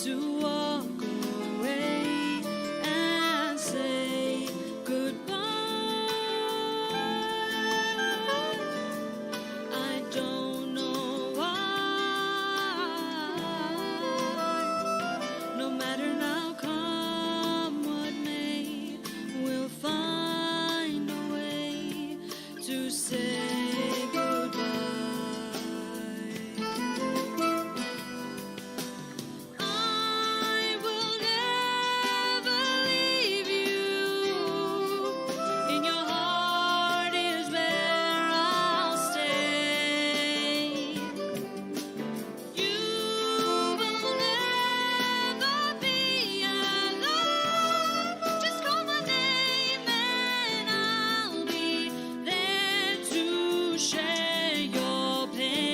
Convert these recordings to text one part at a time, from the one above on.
to walk away and say goodbye. I don't know why. No matter now, come what may, we'll find a way to say goodbye. I will never leave you. In your heart is where I'll stay. You will never be alone. Just call my name and I'll be there to share your pain.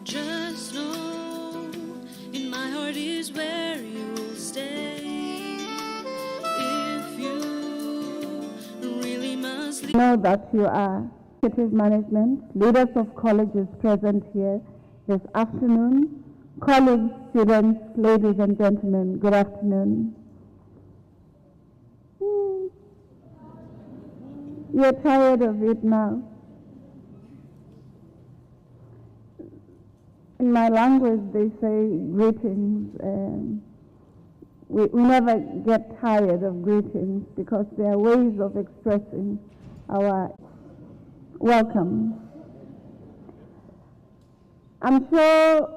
Just know, in my heart is where you'll stay. If you really must leave. Know that you are executive management, leaders of colleges present here this afternoon, colleagues, students, ladies and gentlemen, good afternoon. You're tired of it now. In my language, they say greetings. We never get tired of greetings because they are ways of expressing our welcome. I'm sure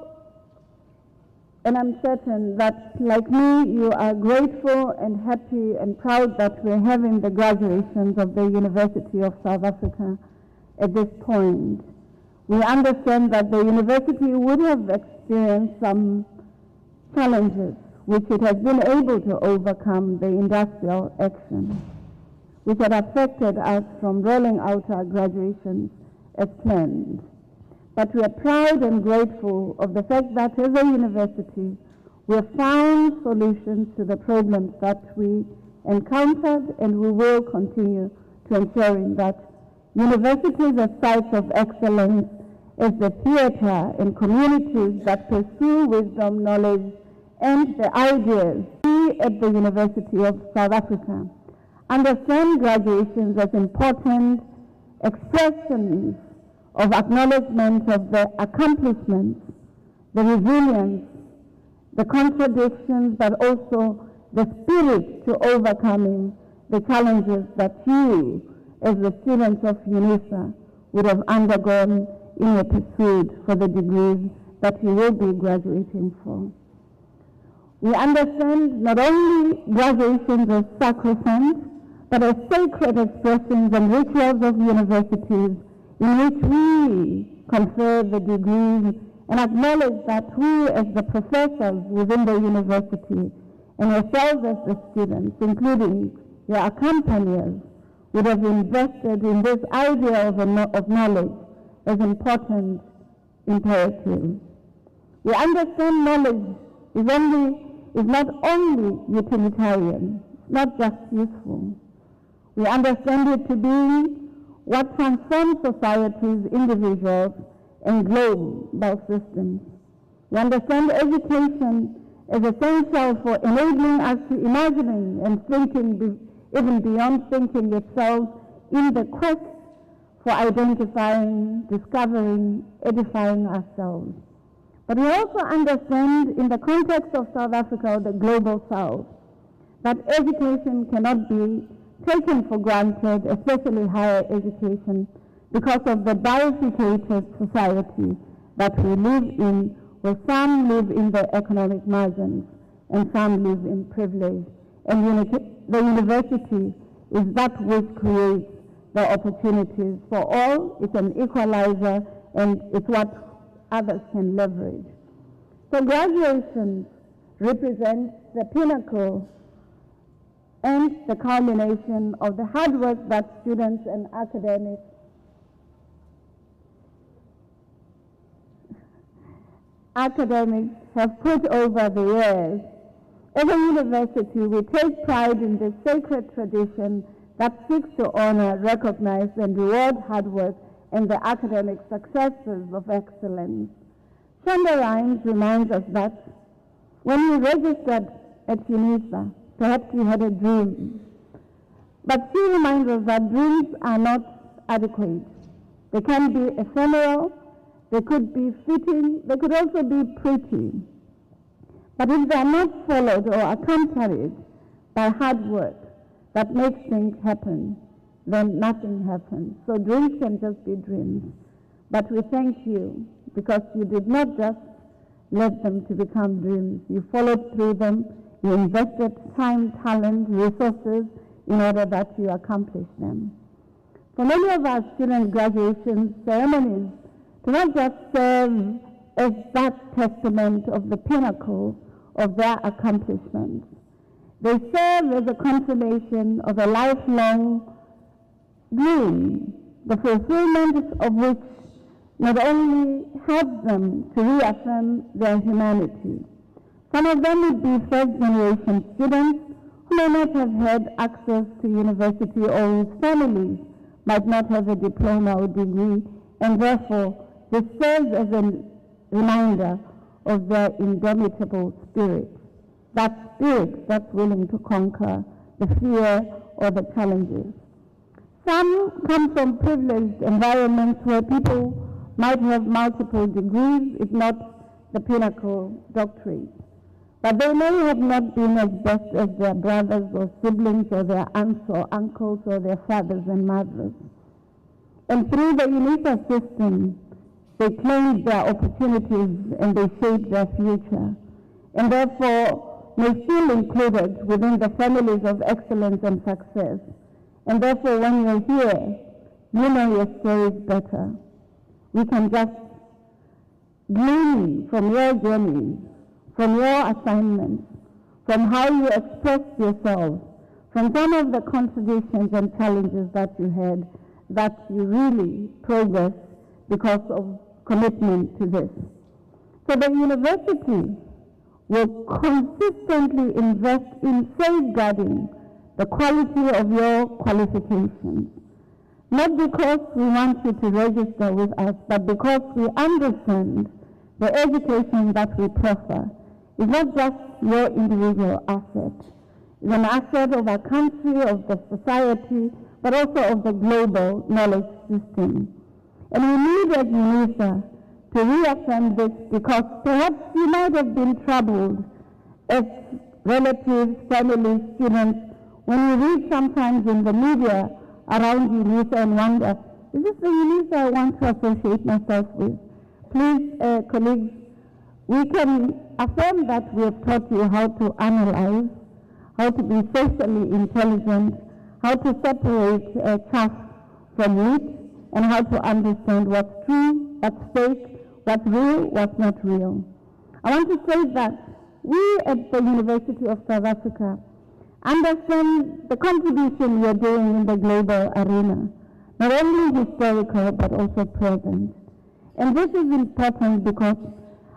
and I'm certain that, like me, you are grateful and happy and proud that we're having the graduations of the University of South Africa at this point. We understand that the university would have experienced some challenges which it has been able to overcome the industrial action, which had affected us from rolling out our graduations as planned. But we are proud and grateful of the fact that as a university, we have found solutions to the problems that we encountered, and we will continue to ensuring that universities as sites of excellence, as the theater and communities that pursue wisdom, knowledge, and the ideas. We at the University of South Africa understand graduations as important expressions of acknowledgement of the accomplishments, the resilience, the contradictions, but also the spirit to overcoming the challenges that you, as the students of Unisa, would have undergone in your pursuit for the degrees that you will be graduating for. We understand not only graduations as sacrosanct, but as sacred expressions and rituals of universities in which we confer the degrees and acknowledge that we as the professors within the university and yourselves as the students, including your accompaniers, would have invested in this idea of knowledge as important imperative. We understand knowledge is not only utilitarian, it's not just useful. We understand it to be what transforms societies, individuals, and global systems. We understand education as essential for enabling us to imagining and thinking even beyond thinking itself in the quest for identifying, discovering, edifying ourselves. But we also understand in the context of South Africa or the global South that education cannot be taken for granted, especially higher education, because of the bifurcated society that we live in, where some live in the economic margins and some live in privilege. And the university is that which creates the opportunities for all. It's an equalizer, and it's what others can leverage. So graduation represents the pinnacle and the culmination of the hard work that students and academics academics have put over the years, as a university, we take pride in the sacred tradition that seeks to honor, recognize, and reward hard work and the academic successes of excellence. Shonda Rhimes reminds us that when you registered at Unisa, perhaps you had a dream. But she reminds us that dreams are not adequate. They can be ephemeral, they could be fitting, they could also be pretty. But if they are not followed or accompanied by hard work that makes things happen, then nothing happens. So dreams can just be dreams. But we thank you because you did not just let them to become dreams. You followed through them. You invested time, talent, resources in order that you accomplish them. For many of our student graduation ceremonies do not just serve as that testament of the pinnacle of their accomplishments. They serve as a confirmation of a lifelong dream, the fulfillment of which not only helps them to reaffirm their humanity. Some of them would be first-generation students who may not have had access to university or whose families might not have a diploma or degree, and therefore this serves as a reminder of their indomitable spirit, that spirit that's willing to conquer the fear or the challenges. Some come from privileged environments where people might have multiple degrees, if not the pinnacle doctorate. But they may have not been as best as their brothers or siblings or their aunts or uncles or their fathers and mothers. And through the Unisa system, they claimed their opportunities and they shaped their future, and therefore may feel included within the families of excellence and success. And therefore, when you're here, you know your stories better. We can just glean from your journeys, from your assignments, from how you expressed yourselves, from some of the contradictions and challenges that you had, that you really progressed because of commitment to this. So the university will consistently invest in safeguarding the quality of your qualifications. Not because we want you to register with us, but because we understand the education that we proffer is not just your individual asset. It's an asset of our country, of the society, but also of the global knowledge system. And we need as Unisa to reaffirm this because perhaps you might have been troubled as relatives, families, students, when you read sometimes in the media around Unisa and wonder, is this the Unisa I want to associate myself with? Please, colleagues, we can affirm that we have taught you how to analyze, how to be socially intelligent, how to separate chaff from wheat, and how to understand what's true, what's fake, what's real, what's not real. I want to say that we at the University of South Africa understand the contribution we are doing in the global arena, not only historical but also present. And this is important because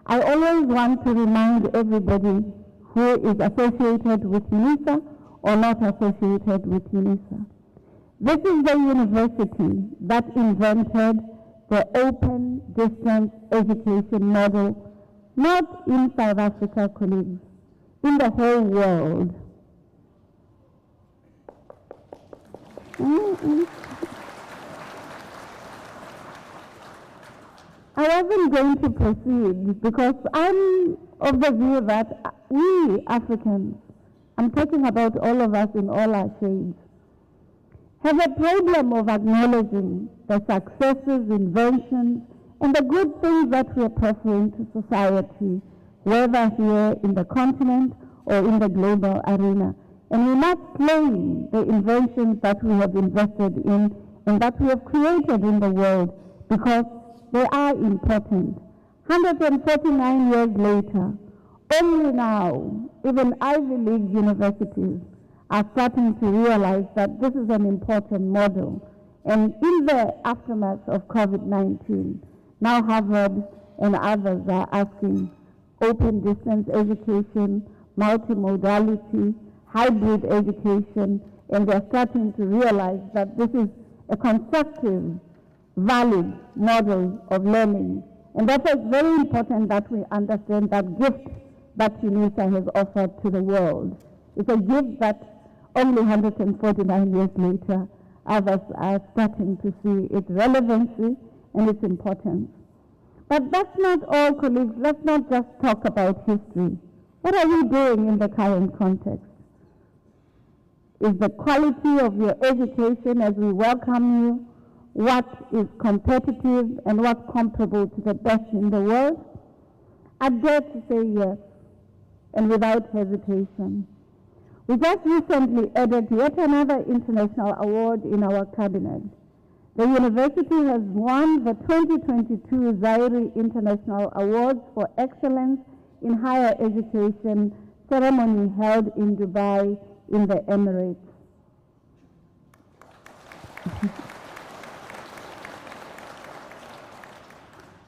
I always want to remind everybody who is associated with Unisa or not associated with Unisa. This is the university that invented the open distance education model, not in South Africa, colleagues, in the whole world. I wasn't going to proceed because I'm of the view that we Africans, I'm talking about all of us in all our shades, have a problem of acknowledging the successes, inventions, and the good things that we are proffering to society, whether here in the continent or in the global arena. And we must claim the inventions that we have invested in and that we have created in the world because they are important. 149 years later, only now, even Ivy League universities are starting to realize that this is an important model. And in the aftermath of COVID-19, now Harvard and others are asking open distance education, multimodality, hybrid education, and they're starting to realize that this is a constructive, valid model of learning. And therefore it's very important that we understand that gift that Unisa has offered to the world. It's a gift that only 149 years later, others are starting to see its relevancy and its importance. But that's not all, colleagues. Let's not just talk about history. What are we doing in the current context? Is the quality of your education as we welcome you what is competitive and what's comparable to the best in the world? I dare to say yes, and without hesitation. We just recently added yet another international award in our cabinet. The university has won the 2022 Zaire International Awards for Excellence in Higher Education ceremony held in Dubai in the Emirates.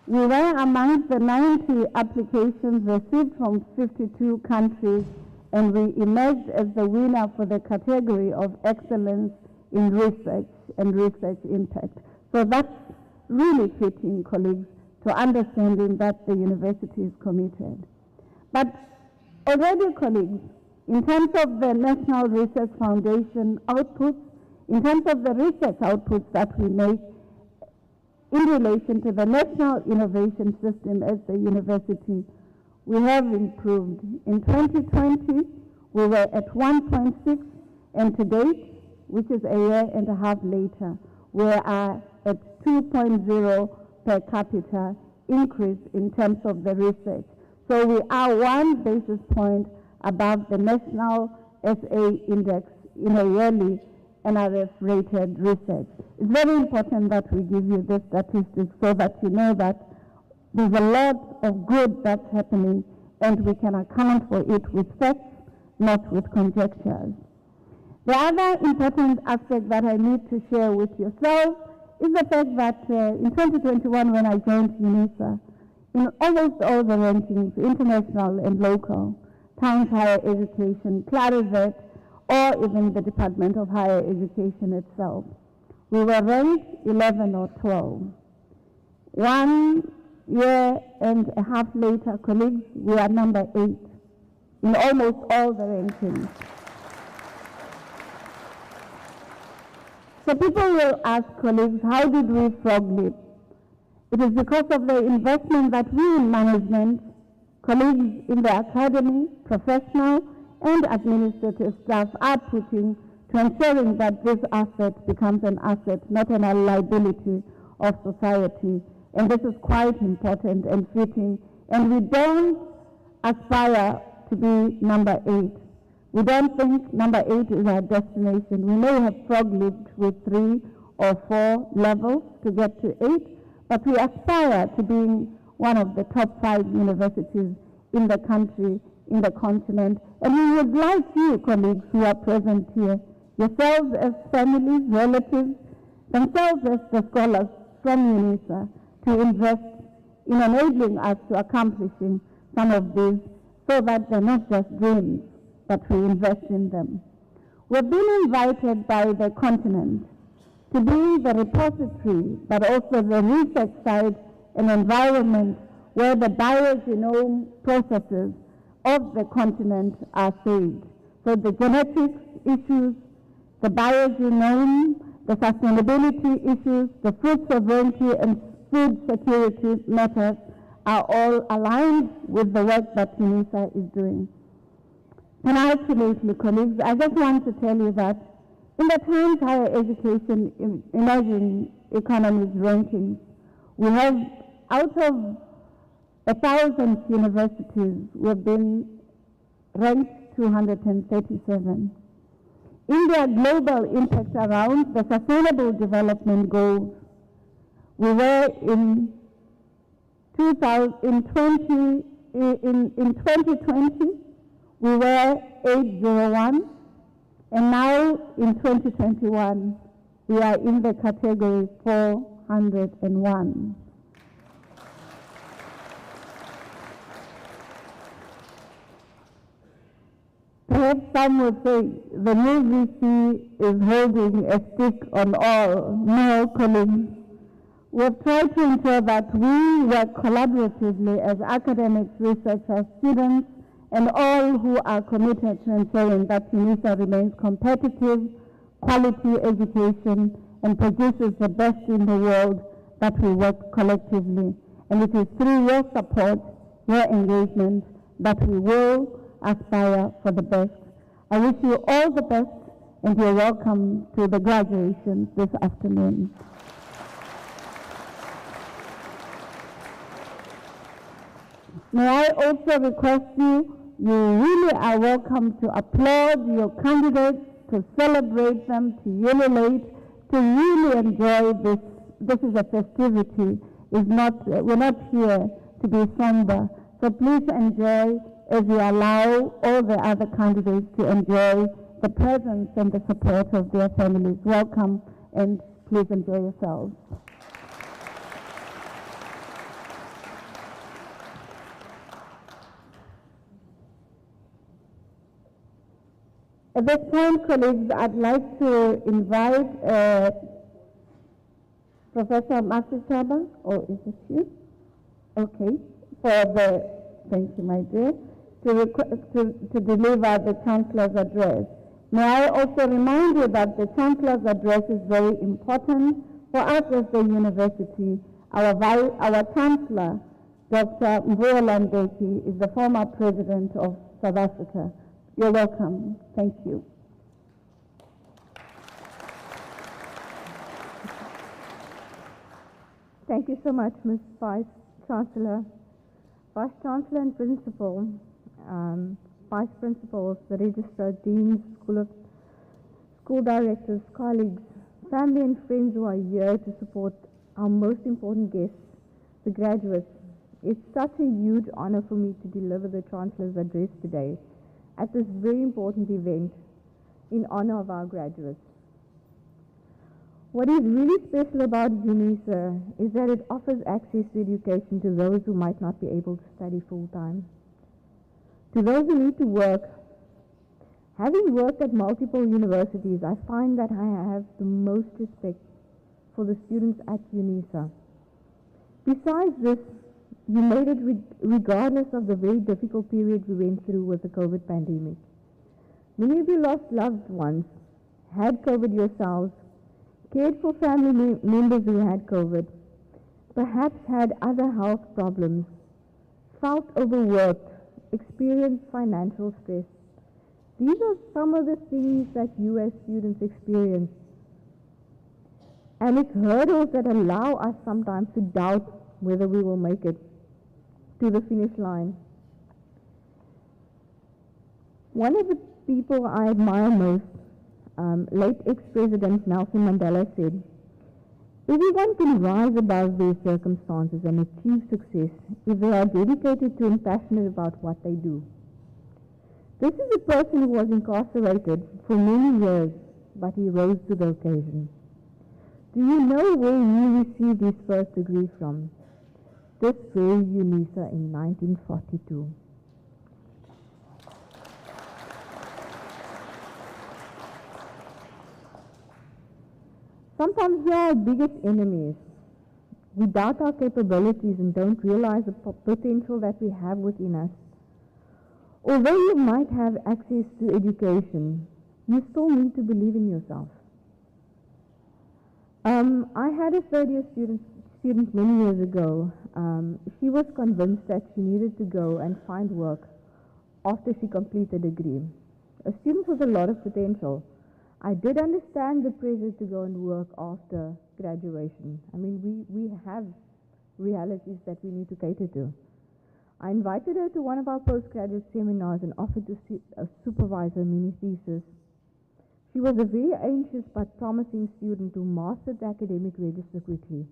We were amongst the 90 applications received from 52 countries, and we emerged as the winner for the category of excellence in research and research impact. So that's really fitting, colleagues, to understanding that the university is committed. But already, colleagues, in terms of the National Research Foundation outputs, in terms of the research outputs that we make in relation to the National Innovation System as the university, we have improved. In 2020, we were at 1.6, and to date, which is a year and a half later, we are at 2.0 per capita increase in terms of the research. So we are 1 basis point above the National SA Index in a yearly NRF-rated research. It's very important that we give you this statistics so that you know that there's a lot of good that's happening and we can account for it with facts, not with conjectures. The other important aspect that I need to share with yourselves is the fact that in 2021 when I joined Unisa, in almost all the rankings, international and local, Towns Higher Education, Clarivet, or even the Department of Higher Education itself, we were ranked 11 or 12. 1 year and a half later, colleagues, we are number 8 in almost all the rankings. So people will ask, colleagues, how did we frog leap? It is because of the investment that we in management, colleagues in the academy, professional and administrative staff are putting to ensuring that this asset becomes an asset, not a liability of society. And this is quite important and fitting. And we don't aspire to be number 8. We don't think number 8 is our destination. We may have frog-leaped with 3 or 4 levels to get to 8, but we aspire to being one of the top 5 universities in the country, in the continent. And we would like you, colleagues who are present here, yourselves as families, relatives, themselves as the scholars from Unisa, to invest in enabling us to accomplishing some of these so that they're not just dreams, but we invest in them. We've been invited by the continent to be the repository, but also the research side and environment where the biogenome processes of the continent are saved. So the genetics issues, the biogenome, the sustainability issues, the food sovereignty and food security matters are all aligned with the work that Unisa is doing. And ultimately, colleagues, I just want to tell you that in the Times Higher Education Emerging Economies rankings, we have, out of 1,000 universities, we've been ranked 237. In their global impact around the Sustainable Development Goals, we were in 2020, we were 801, and now in 2021, we are in the category 401. perhaps some would say the new VC is holding a stick on all. No, colleagues. We have tried to ensure that we work collaboratively as academics, researchers, students, and all who are committed to ensuring that Unisa remains competitive, quality education, and produces the best in the world, that we work collectively. And it is through your support, your engagement, that we will aspire for the best. I wish you all the best, and you're welcome to the graduations this afternoon. May I also request you really are welcome to applaud your candidates, to celebrate them, to ululate, to really enjoy this. This is a festivity. We're not here to be somber. So please enjoy as you allow all the other candidates to enjoy the presence and the support of their families. Welcome, and please enjoy yourselves. At this point, colleagues, I'd like to invite Professor Master Chaba, or is it you? Okay, thank you, my dear, to deliver the Chancellor's address. May I also remind you that the Chancellor's address is very important for us as the university. Our Chancellor, Dr. Mvula Ndeki, is the former President of South Africa. You're welcome. Thank you. Thank you so much, Ms. Vice Chancellor. Vice Chancellor and Principal, Vice Principals, the Registrar, Deans, School Directors, colleagues, family and friends who are here to support our most important guests, the graduates. It's such a huge honor for me to deliver the Chancellor's address today at this very important event in honor of our graduates. What is really special about Unisa is that it offers access to education to those who might not be able to study full-time. To those who need to work, having worked at multiple universities, I find that I have the most respect for the students at Unisa. Besides this, you made it regardless of the very difficult period we went through with the COVID pandemic. Many of you lost loved ones, had COVID yourselves, cared for family members who had COVID, perhaps had other health problems, felt overworked, experienced financial stress. These are some of the things that you as students experience. And it's hurdles that allow us sometimes to doubt whether we will make it to the finish line. One of the people I admire most, late ex-President Nelson Mandela, said, "Everyone can rise above their circumstances and achieve success if they are dedicated to and passionate about what they do." This is a person who was incarcerated for many years, but he rose to the occasion. Do you know where he received his first degree from? This very Unisa in 1942. Sometimes we are our biggest enemies. We doubt our capabilities and don't realize the potential that we have within us. Although you might have access to education, you still need to believe in yourself. I had a third-year student many years ago. She was convinced that she needed to go and find work after she completed a degree. A student with a lot of potential. I did understand the pressure to go and work after graduation. I mean, we have realities that we need to cater to. I invited her to one of our postgraduate seminars and offered to supervise her mini thesis. She was a very anxious but promising student who mastered the academic register quickly.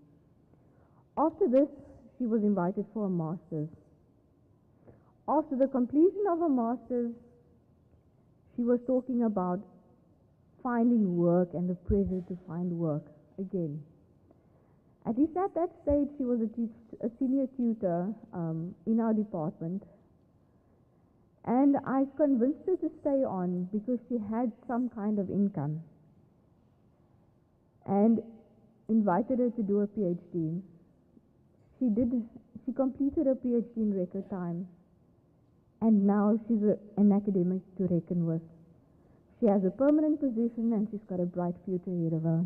After this, she was invited for a master's. After the completion of her master's, she was talking about finding work and the pressure to find work again. At least at that stage, she was a senior tutor in our department. And I convinced her to stay on because she had some kind of income, and invited her to do a PhD. She did. She completed her PhD in record time, and now she's an academic to reckon with. She has a permanent position and she's got a bright future ahead of her.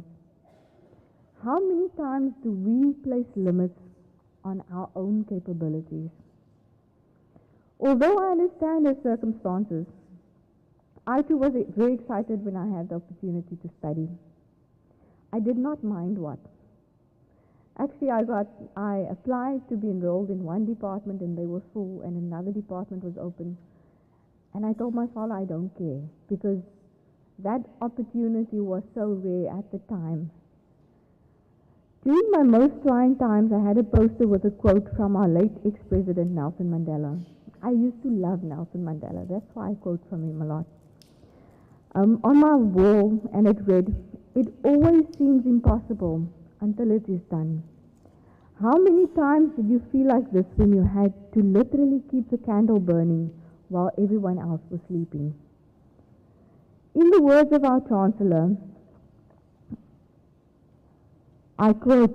How many times do we place limits on our own capabilities? Although I understand her circumstances, I too was very excited when I had the opportunity to study. I did not mind what. Actually, I applied to be enrolled in one department and they were full, and another department was open. And I told my father I don't care, because that opportunity was so rare at the time. During my most trying times, I had a poster with a quote from our late ex-president Nelson Mandela. I used to love Nelson Mandela. That's why I quote from him a lot. On my wall, and it read, "It always seems impossible until it is done." How many times did you feel like this when you had to literally keep the candle burning while everyone else was sleeping? In the words of our Chancellor, I quote,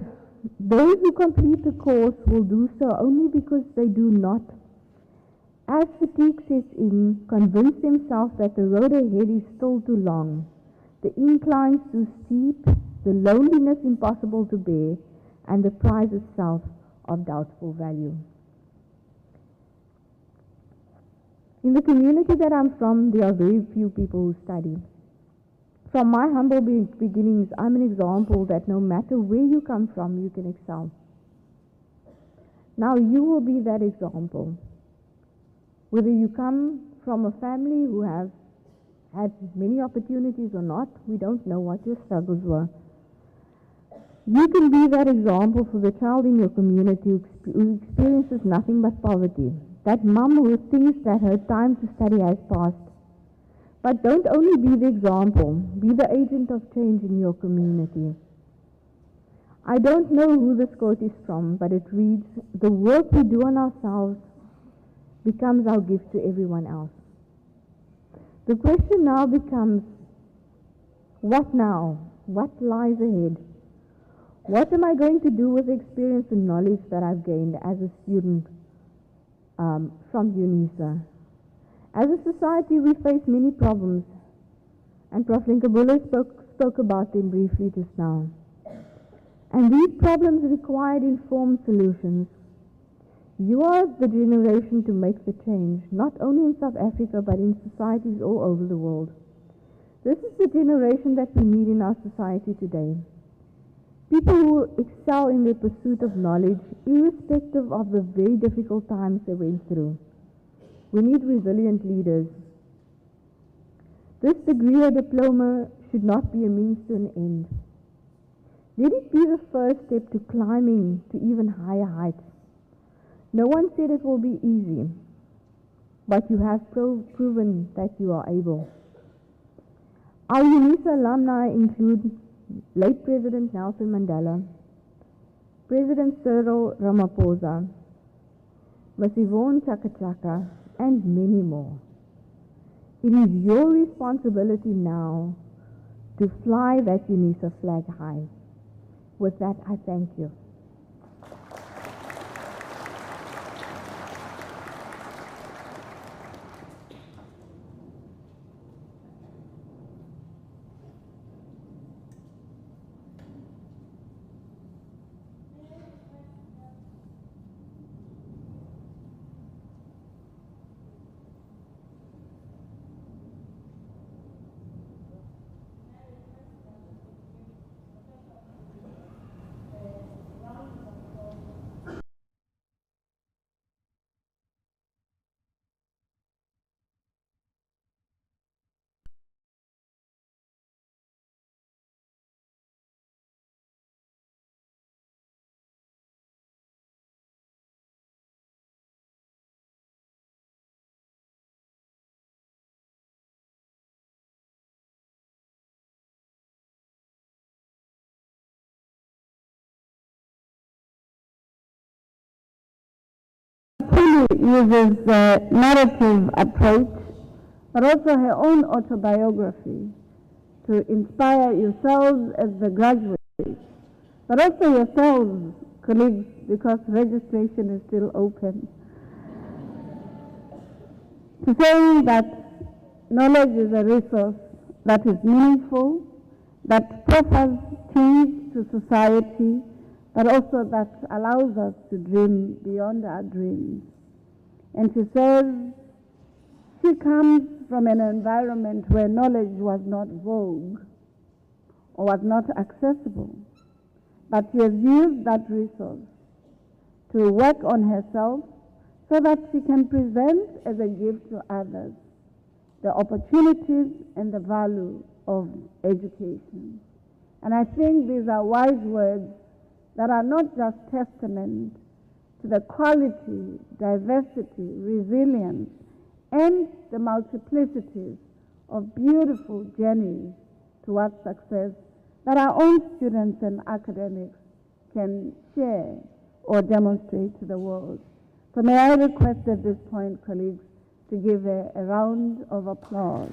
"Those who complete the course will do so only because they do not, as fatigue sets in, convince themselves that the road ahead is still too long, the inclines too steep, the loneliness impossible to bear, and the prize itself of doubtful value." In the community that I'm from, there are very few people who study. From my humble beginnings, I'm an example that no matter where you come from, you can excel. Now you will be that example. Whether you come from a family who have had many opportunities or not, we don't know what your struggles were. You can be that example for the child in your community who experiences nothing but poverty. That mom who thinks that her time to study has passed. But don't only be the example, be the agent of change in your community. I don't know who this quote is from, but it reads, "The work we do on ourselves becomes our gift to everyone else." The question now becomes, what now? What lies ahead? What am I going to do with the experience and knowledge that I've gained as a student from Unisa? As a society, we face many problems, and Prof. Linkabule spoke about them briefly just now. And these problems required informed solutions. You are the generation to make the change, not only in South Africa, but in societies all over the world. This is the generation that we need in our society today. People who excel in their pursuit of knowledge, irrespective of the very difficult times they went through. We need resilient leaders. This degree or diploma should not be a means to an end. Let it be the first step to climbing to even higher heights. No one said it will be easy, but you have proven that you are able. Our Unisa alumni include late President Nelson Mandela, President Cyril Ramaphosa, Ms. Yvonne Chaka Chaka, and many more. It is your responsibility now to fly that Unisa flag high. With that, I thank you. too uses the narrative approach, but also her own autobiography to inspire yourselves as the graduates, but also yourselves, colleagues, because registration is still open, to say that knowledge is a resource that is meaningful, that proffers change to society, but also that allows us to dream beyond our dreams. And she says she comes from an environment where knowledge was not vogue or was not accessible, but she has used that resource to work on herself so that she can present as a gift to others the opportunities and the value of education. And I think these are wise words that are not just testament to the quality, diversity, resilience, and the multiplicities of beautiful journeys towards success that our own students and academics can share or demonstrate to the world. So may I request at this point, colleagues, to give a round of applause.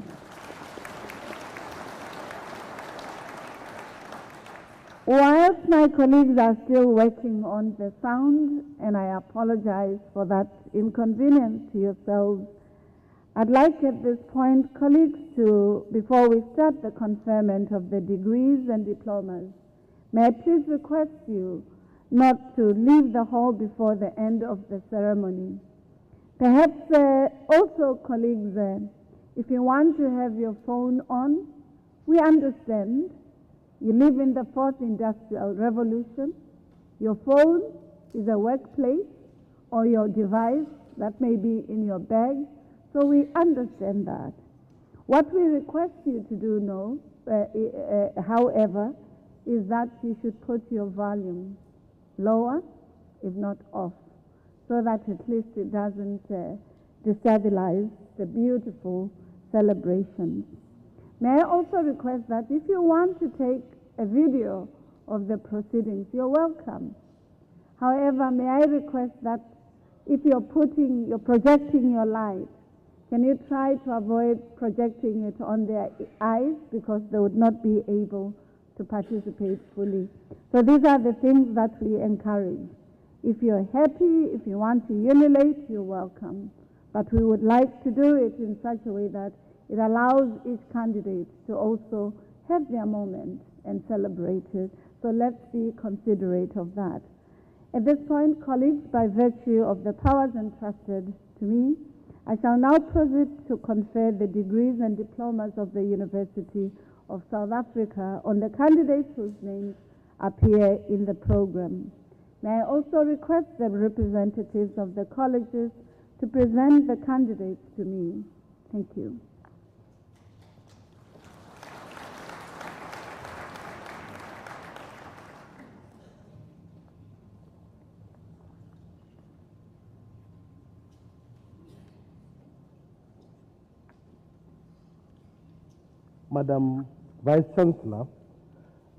Whilst my colleagues are still working on the sound, and I apologize for that inconvenience to yourselves, I'd like at this point, colleagues, to, before we start the conferment of the degrees and diplomas, may I please request you not to leave the hall before the end of the ceremony. Perhaps also, colleagues, if you want to have your phone on, we understand. You live in the fourth industrial revolution. Your phone is a workplace or your device that may be in your bag. So we understand that. What we request you to do however, is that you should put your volume lower, if not off, so that at least it doesn't destabilize the beautiful celebrations. May I also request that if you want to take a video of the proceedings, you're welcome. However, may I request that if you're projecting your light, can you try to avoid projecting it on their eyes, because they would not be able to participate fully. So these are the things that we encourage. If you're happy, if you want to ululate, you're welcome. But we would like to do it in such a way that it allows each candidate to also have their moment and celebrate it. So let's be considerate of that. At this point, colleagues, by virtue of the powers entrusted to me, I shall now proceed to confer the degrees and diplomas of the University of South Africa on the candidates whose names appear in the program. May I also request the representatives of the colleges to present the candidates to me. Thank you. Madam Vice Chancellor,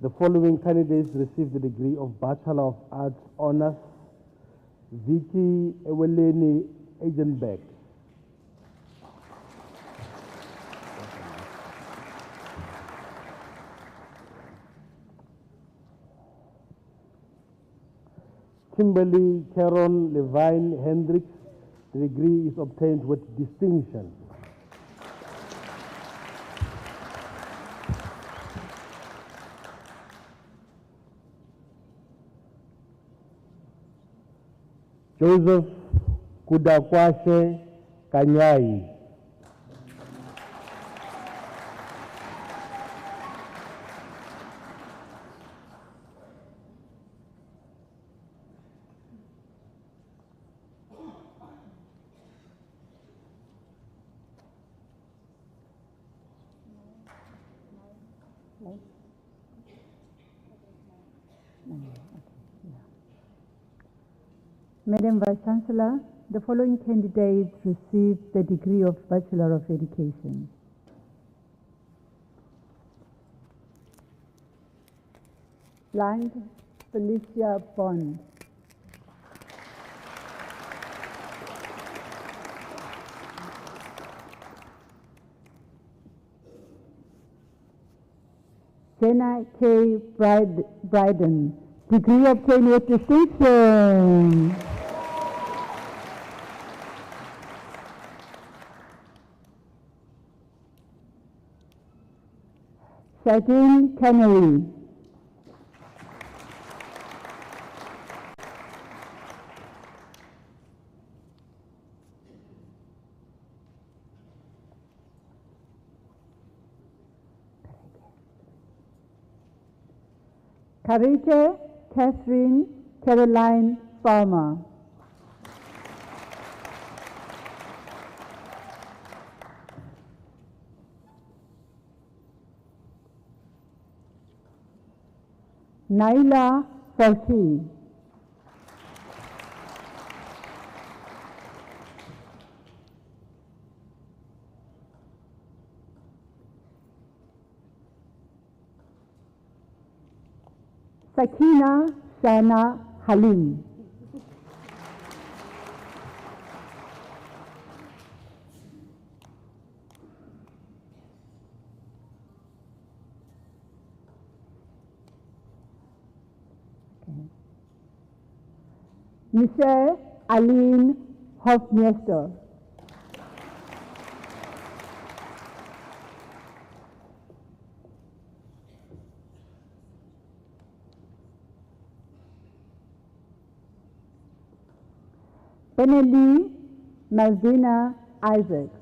the following candidates received the degree of Bachelor of Arts Honours: Vicky Eweleni Egenbeck, Kimberly Caron Levine Hendricks. The degree is obtained with distinction. Joseph Kudakwashe Kanyai, Madam Vice Chancellor, the following candidates received the degree of Bachelor of Education: Blind Felicia Bond, Jenna K. Bryden, degree obtained with distinction. Shadeen Canary. Karike Catherine Caroline Farmer. Naila Farsi. Sakina Shana Halim. Michelle Aline Hofmeister. Benelli Malvina Isaacs.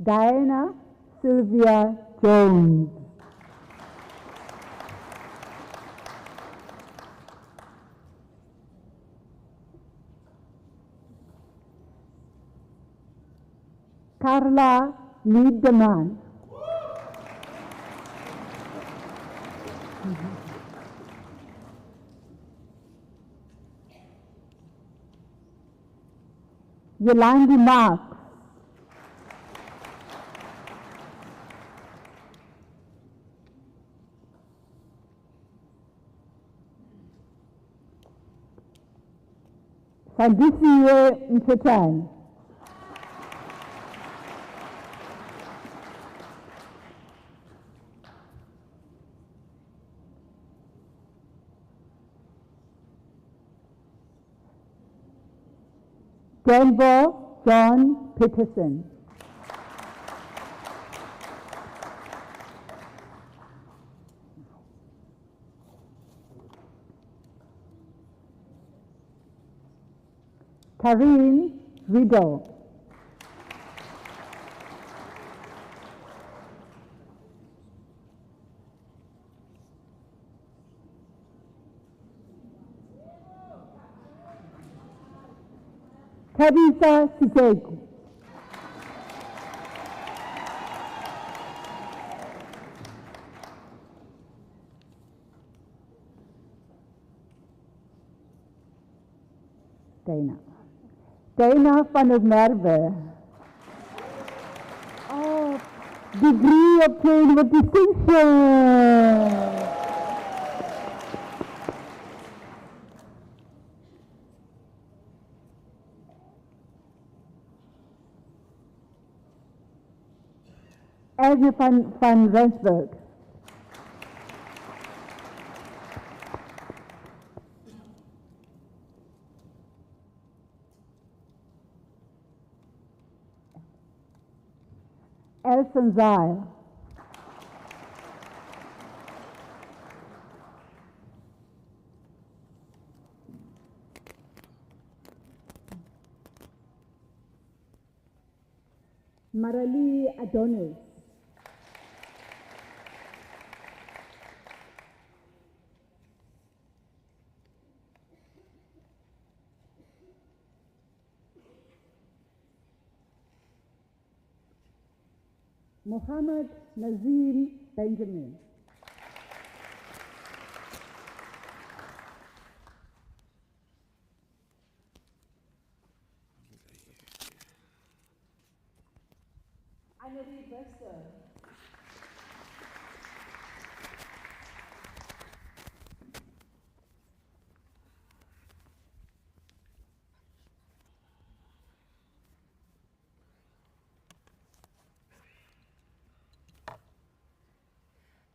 Diana Sylvia Jones. Carla Liedemann. Yolandi Marks. Sandisiwe Mtetani. Denver John Peterson. Karine Riddle. Tabitha Sitegu. Dana van der Merwe. Oh, degree obtained with distinction. Elge van Rensburg. Elson Zyle. Marali Adonis. Mohammed Nazim Benjamin. Annelie Bester.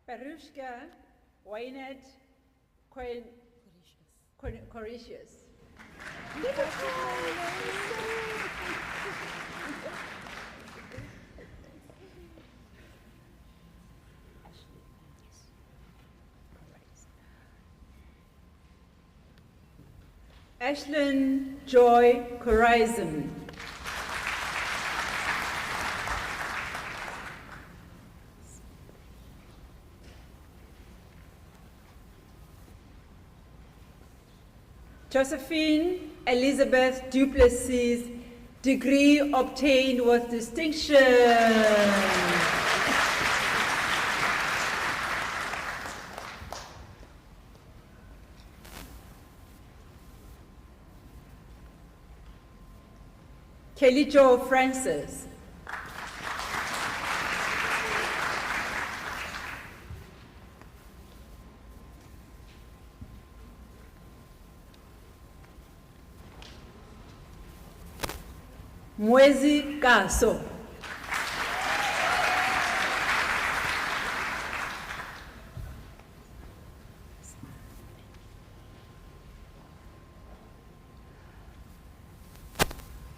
Perushka Wynette Coricius. Ashlyn Joy Corizon. Josephine Elizabeth Duplessis, degree obtained with distinction. Kelly Jo Francis. Mwezi Kaso.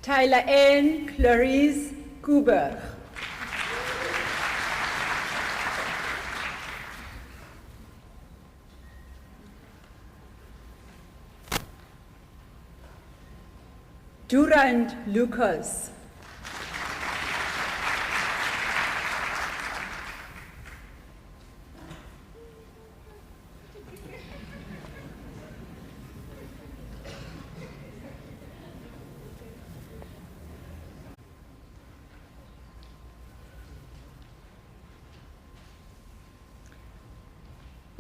Tyler N. Clarice Kuber. Durand Lucas.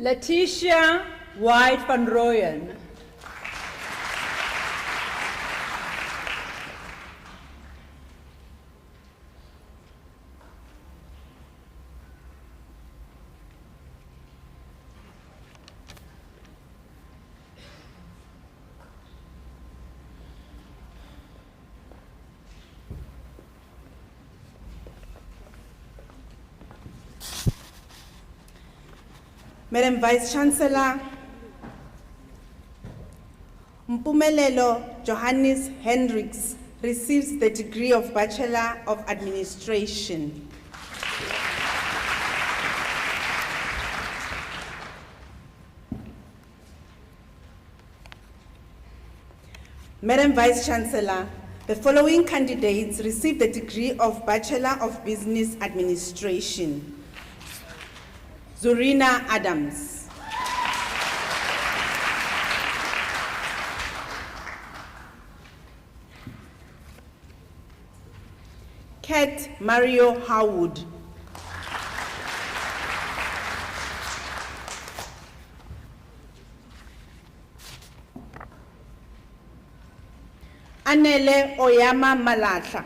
Letitia White van Rooyen. Madam Vice Chancellor, Mpumelelo Johannes Hendricks receives the degree of Bachelor of Administration. Madam Vice Chancellor, the following candidates receive the degree of Bachelor of Business Administration. Zorina Adams. Kat Mario Howard. Anele Oyama Malatla.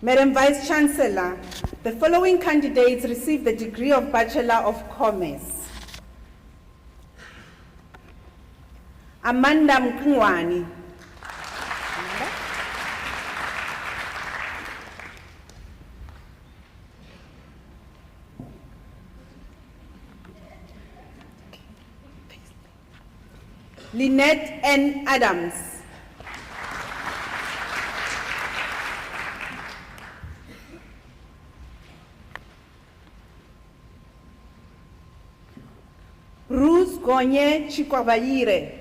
Madam Vice Chancellor, the following candidates receive the degree of Bachelor of Commerce. Amanda Mkungwani. Lynette N. Adams. Bruce Gonye Chikwabayire.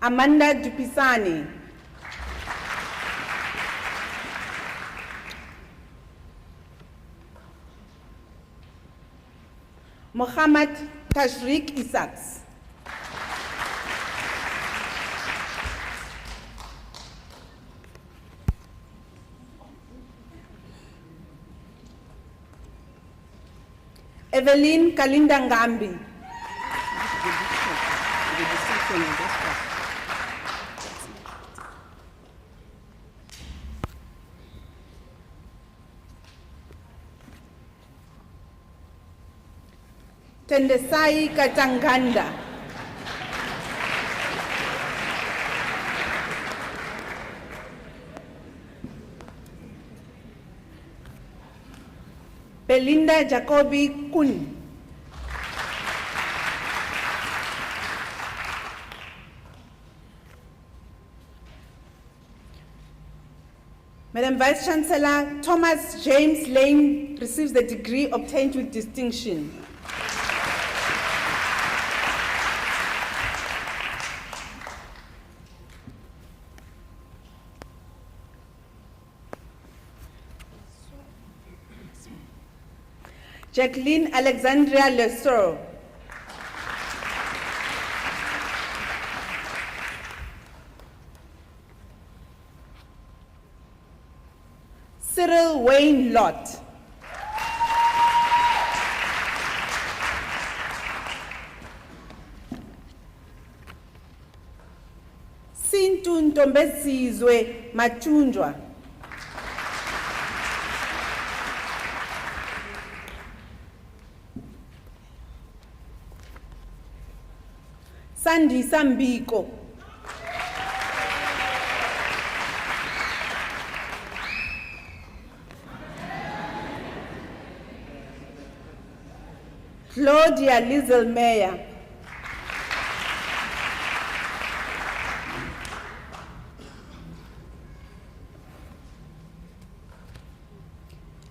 Amanda Dupisani. Mohammed Tashrik Isaks. Evelyn Kalinda Ngambi. Tendesai Katanganda. Belinda Jacobi Kun. Madam Vice Chancellor, Thomas James Lane receives the degree obtained with distinction. Jacqueline Alexandria Lesor. Cyril Wayne Lott. Sintu Ntombesizwe Machunjwa. Sandisa Mbiko. Claudia Lizel Meyer.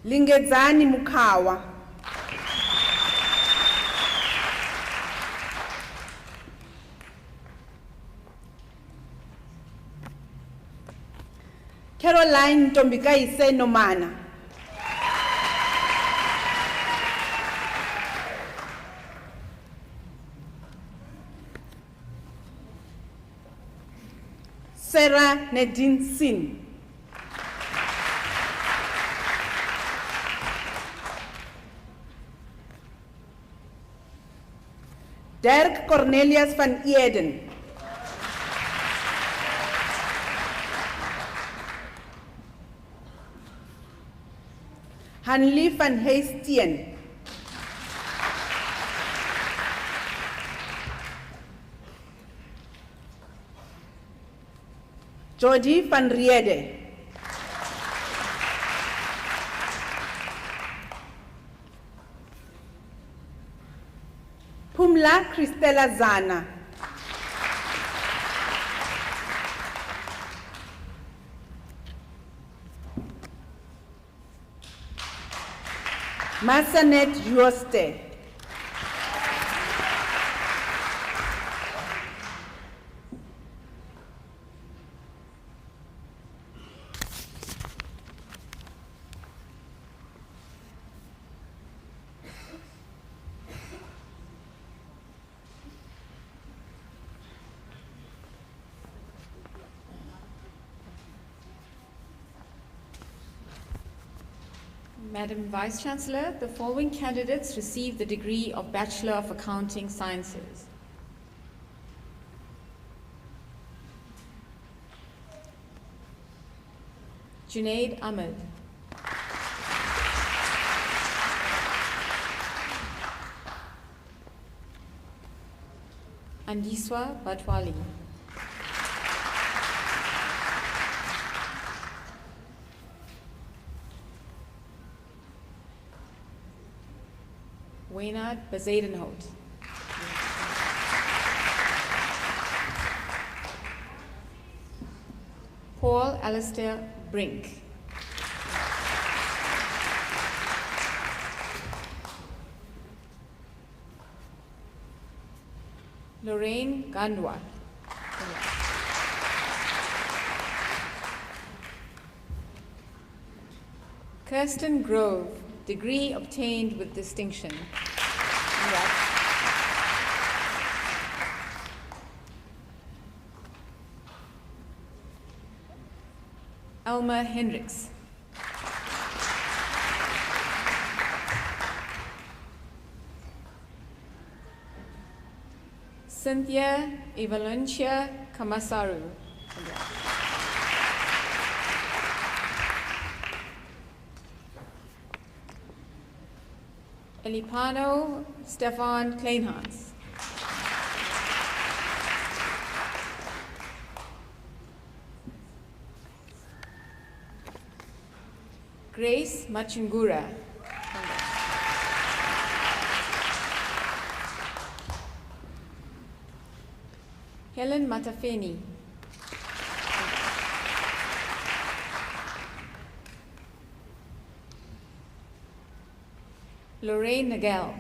Lingedzani Mukawa. Caroline Tombikaise Nomana. Sarah Nadine Sin. Dirk Cornelius van Eden. Hanlie van Heestien. Jody van Riede. Pumla Christella Zana. Masanet Yoste. Madam Vice Chancellor, the following candidates received the degree of Bachelor of Accounting Sciences. Junaid Ahmed. Andiswa Batwali. Waynard Bezadenhout. Paul Alistair Brink. Lorraine Gandwa. Kirsten Grove, degree obtained with distinction. Elma Hendricks. Cynthia Evalentia Kamasaru. Elipano Stefan Kleinhans. Grace Machungura. Helen Matafeni. Lorraine Nagel.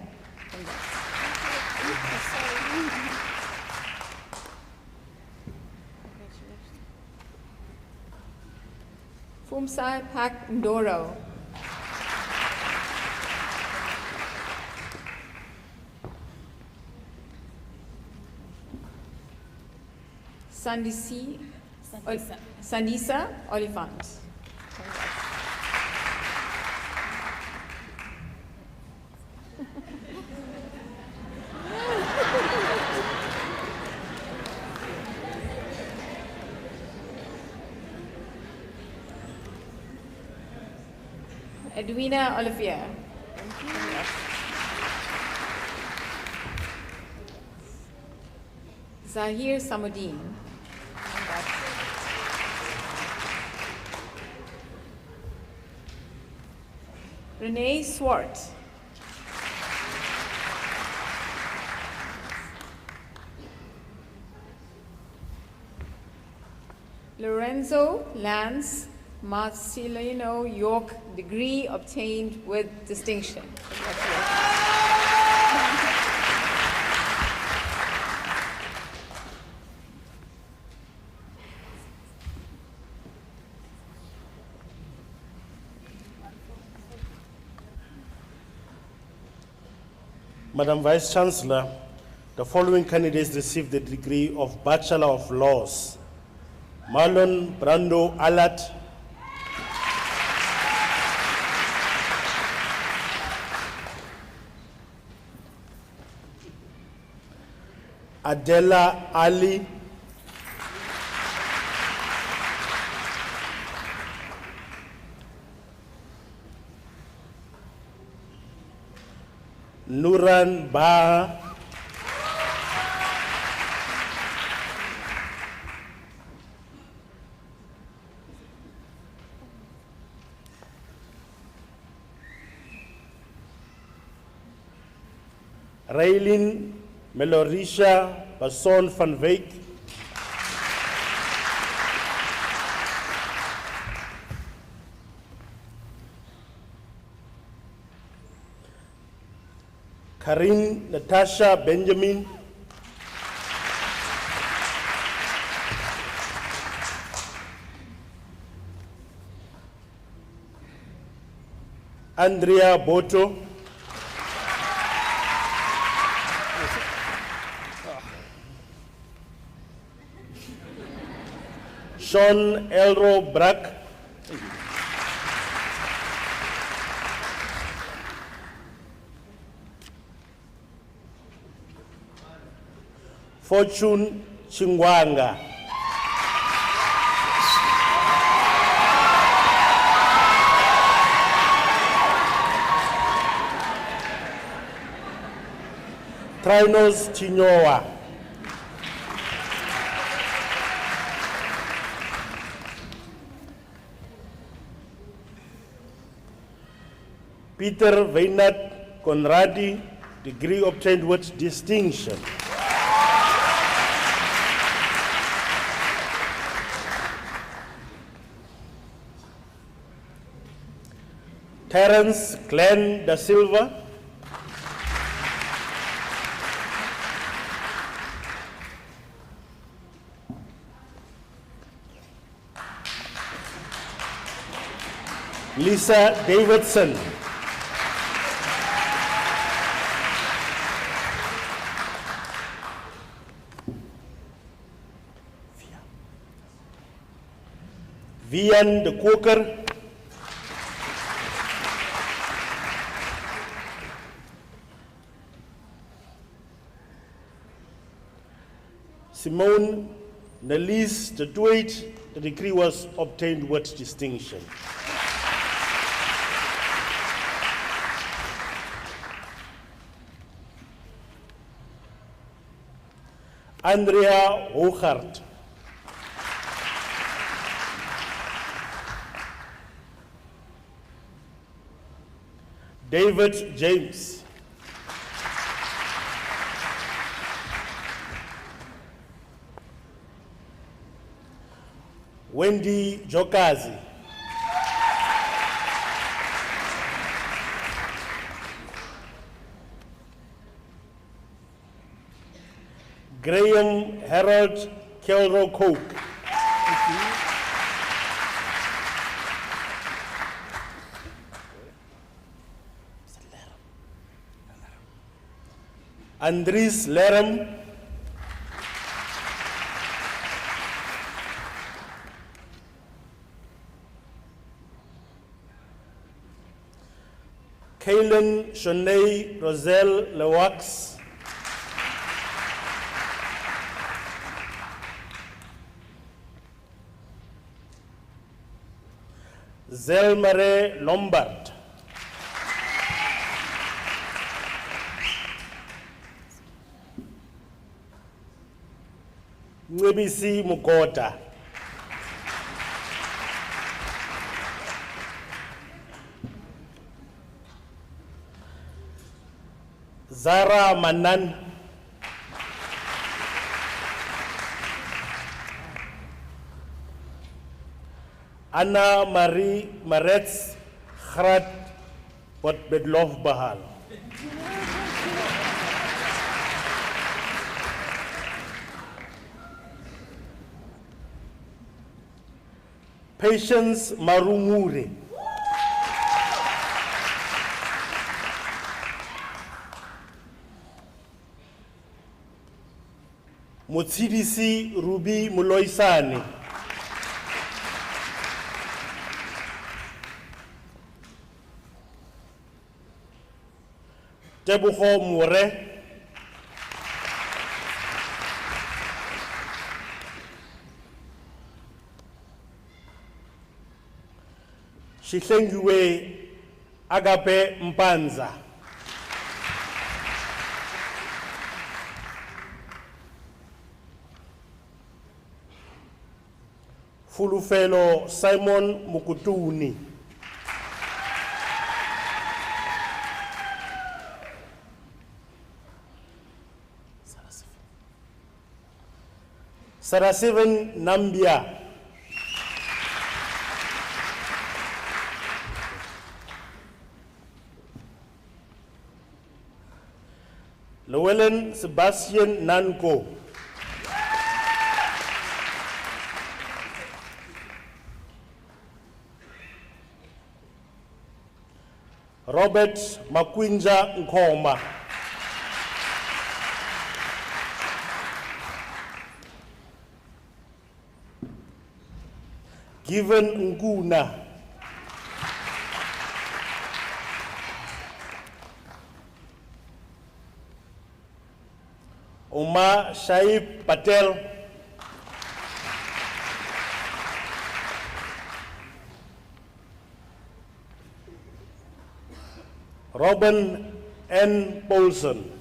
Fumsai Pak Ndoro. Sandisa Oliphant. Edwina Olivier. Zahir Samudin. Renee Swart. Lorenzo Lance Marcelino York, degree obtained with distinction. Madam Vice Chancellor, the following candidates received the degree of Bachelor of Laws. Marlon Brando Alat, Adela Ali, Nuran Ba, Raylin Melorisha Bason van Wyk, Karin Natasha Benjamin, Andrea Boto, Sean Elro Brack, Fortune Chingwanga, Trinos Chinyoa, Peter Weinert Conradi, degree obtained with distinction. Terence Glenn Da Silva, Lisa Davidson, Vian de Koker, Simone Nelise de Duit, the degree was obtained with distinction. Andrea Hoogart. David James. Wendy Jokazi. Graham Harold Kelro Coke. Andries Lerem. Kaylin Shonei Roselle Lewax. Zelmare Lombard. Nwebisi Mukota. Zara Manan. Anna Marie Maretz Grat Bedlov Bahal. Patience Marumuri. Mutsidisi Ruby Muloisani. Tebuho Mure. Shihlengiwe Agape Mpanza. Fulufelo Simon Mukutuni. Sarasivan Nambia. Llewellyn Sebastian Nanko. Robert Makwinja Nkoma. Given Nguna. Omar Shaib Patel. Robin N. Paulson.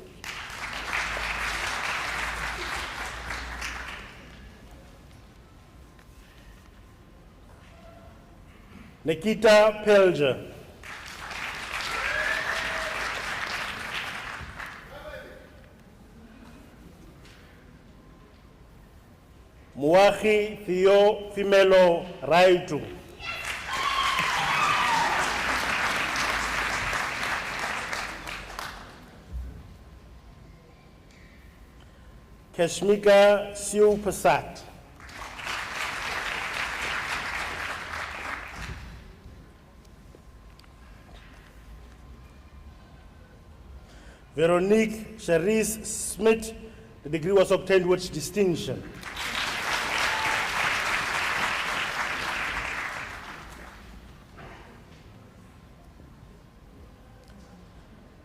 Nikita Pelger. Muahi Theo Fimelo Raitu. Kashmika Siu Pasat. Veronique Charisse Smith, the degree was obtained with distinction.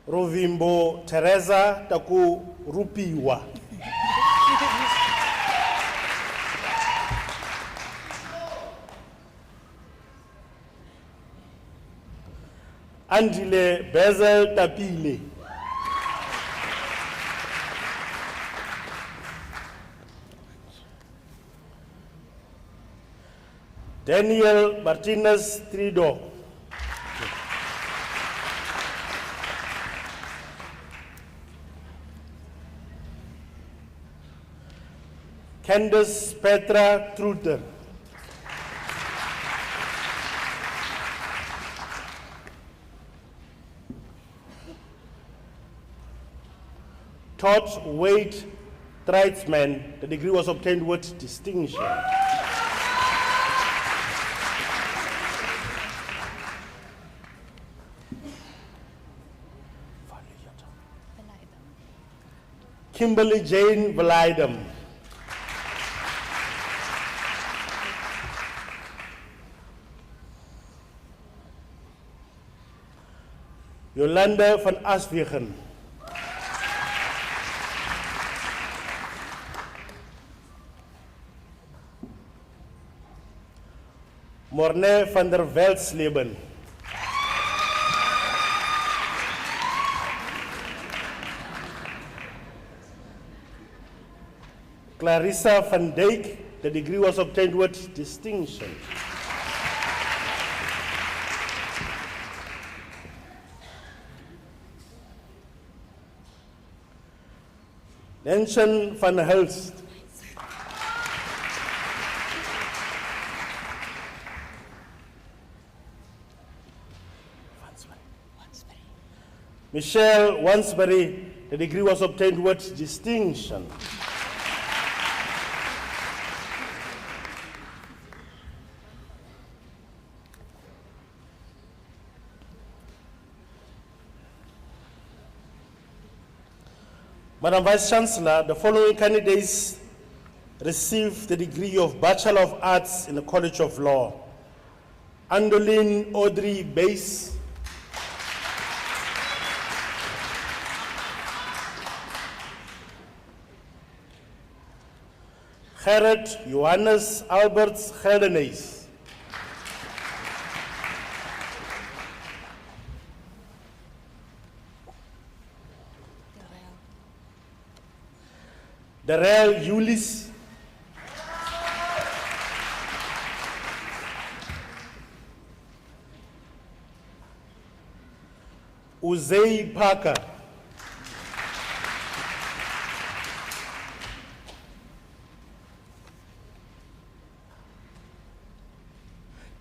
Rovimbo Teresa Taku Rupiwa. Andile Bezel Tapile. Daniel Martinez Trido. Candace Petra Truter. Todd Wade Tradesman, the degree was obtained with distinction. Kimberly Jane Validum. Yolanda van Aswegen. Morne van der Velsleben. Clarissa van Dijk, the degree was obtained with distinction. Nansen van Hulst. Michelle Wansbury, the degree was obtained with distinction. Madam Vice Chancellor, the following candidates received the degree of Bachelor of Arts in the College of Law. Andoline Audrey Bass. Gerrit Johannes Alberts Geldenees. Darrell Julius. Uzay Parker.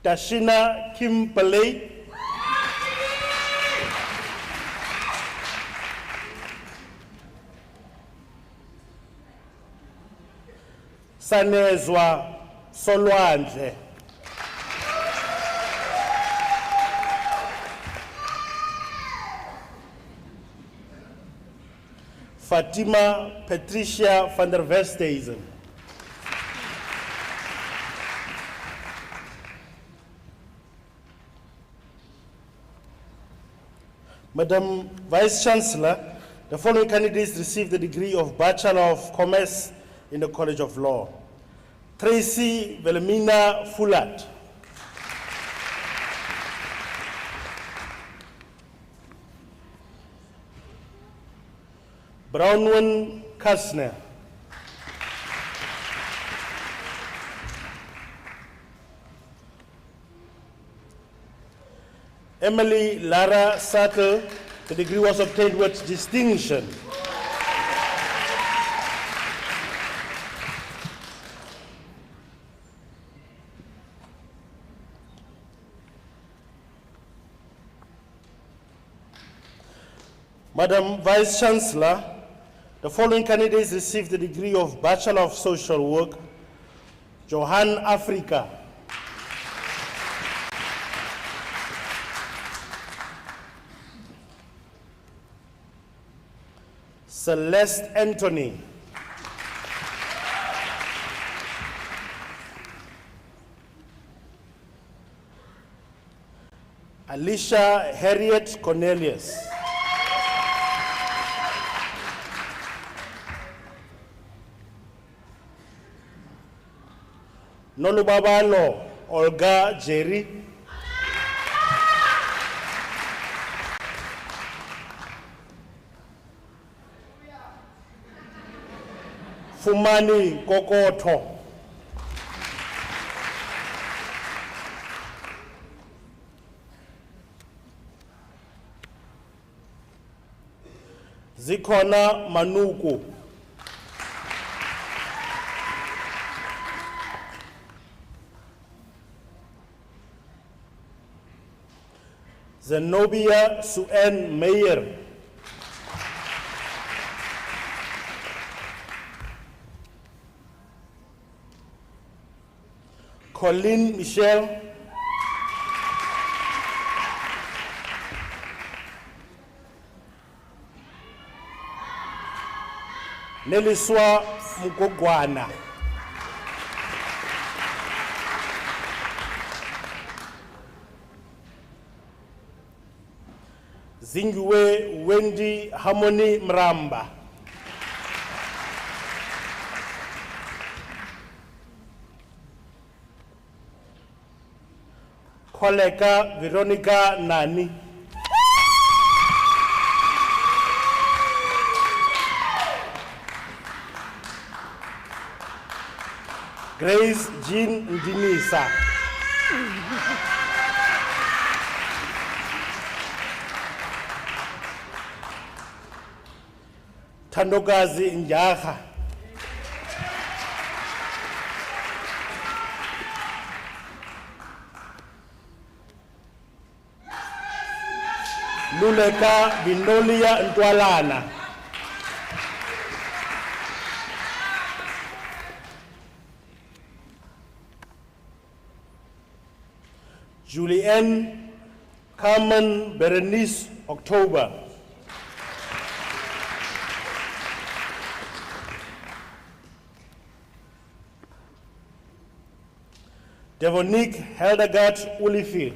Tashina Kim Pillay. Sanezwa Solwandle. Fatima Patricia van der Westhuizen. Madam Vice Chancellor, the following candidates received the degree of Bachelor of Commerce in the College of Law. Tracy Wilhelmina Fullard. Brownwin Kastner. Emily Lara Sattel, the degree was obtained with distinction. Madam Vice Chancellor, the following candidates received the degree of Bachelor of Social Work. Johan Africa. Celeste Anthony. Alicia Harriet Cornelius. Nolubabalo Olga Jerry. Fumani Kokoto. Zikhona Manuku, Zenobia Suen Meyer, Colleen Michelle, Neliswa Mukogwana, Zingiwe Wendy Harmony Mramba, Koleka Veronica Nani, Grace Jean Unisa, Tandokazi Njaha, Luleka Vinolia Ntwalana, Julianne Carmen Berenice October, Devonique Hildegard Ulifi,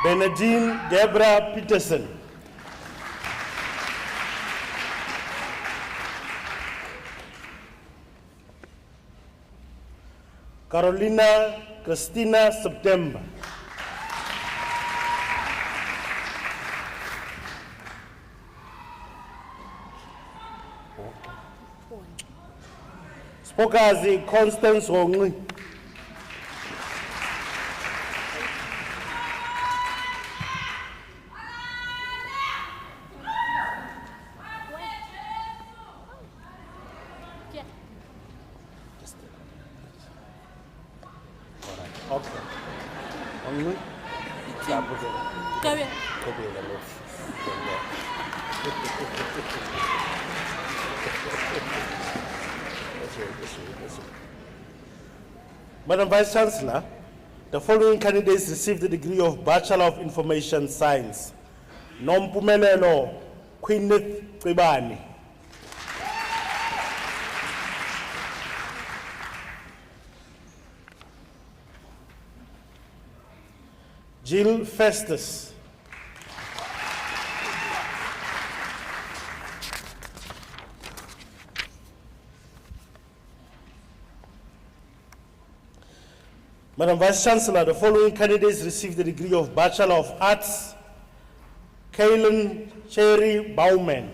Bernadine Deborah Peterson, Carolina Christina September, Spokazi Constance Wongli, okay. Wongli? Madam Vice Chancellor, the following candidates received the degree of Bachelor of Information Science. Nompumelelo Queeneth Qibani, Jill Festus, Madam Vice Chancellor, the following candidates received the degree of Bachelor of Arts. Kaylin Cherry Bauman,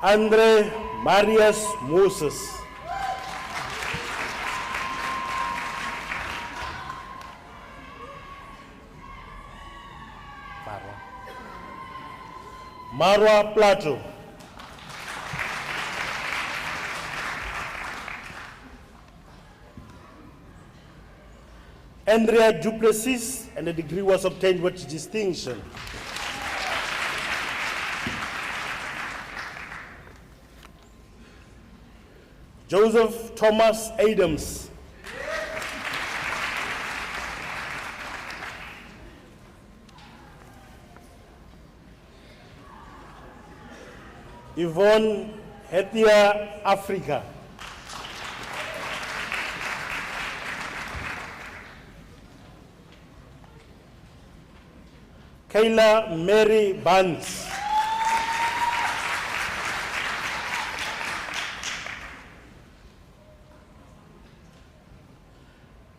Andre Marius Moses, Marwa Plato, Andrea Duplessis, and the degree was obtained with distinction. Joseph Thomas Adams, Yvonne Hethia Africa, Kayla Mary Barnes,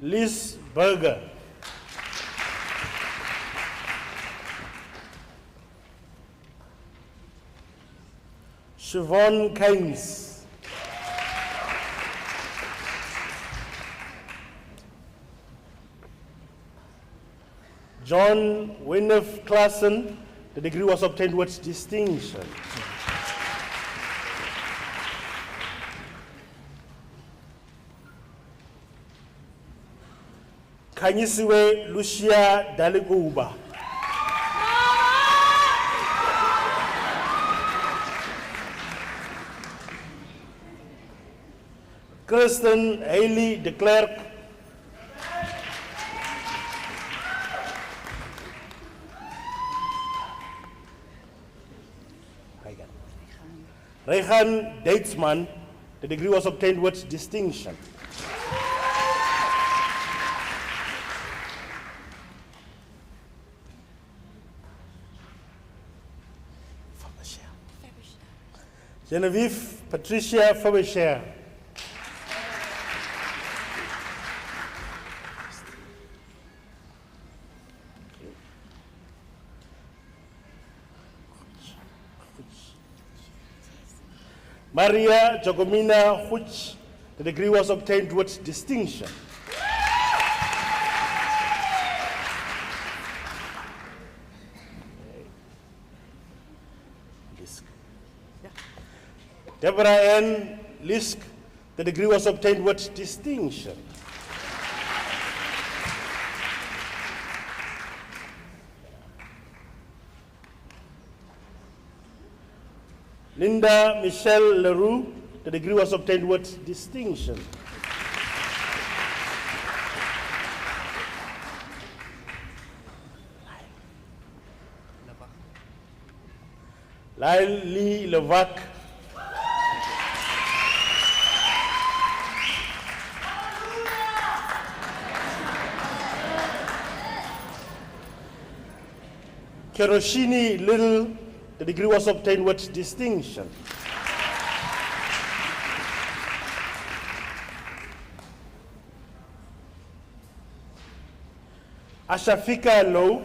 Liz Berger, Siobhan Keynes. John Wynneth Klassen, the degree was obtained with distinction. Khanyisiwe Lucia Daliguba. Kristen Haley de Klerk. Rehan Deitzman, the degree was obtained with distinction. Genevieve Patricia Fabershare. Maria Jacomina Huch, the degree was obtained with distinction. Deborah N. Lisk, the degree was obtained with distinction. Linda Michelle Leroux, the degree was obtained with distinction. Lyle Lee Levac. Keroshini Little, the degree was obtained with distinction. Ashafika Low.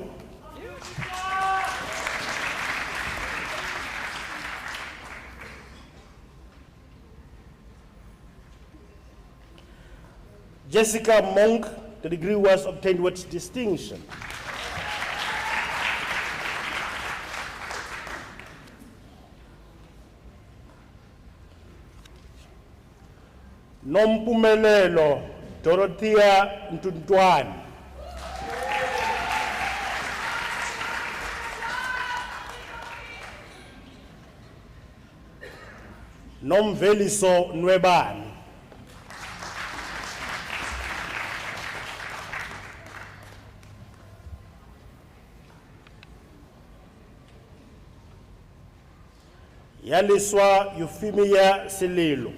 Jessica Monk, the degree was obtained with distinction. Nompumelelo Dorothea Ntuntwan. Nomveliso Nwebani. Yaliswa Euphemia Sililo.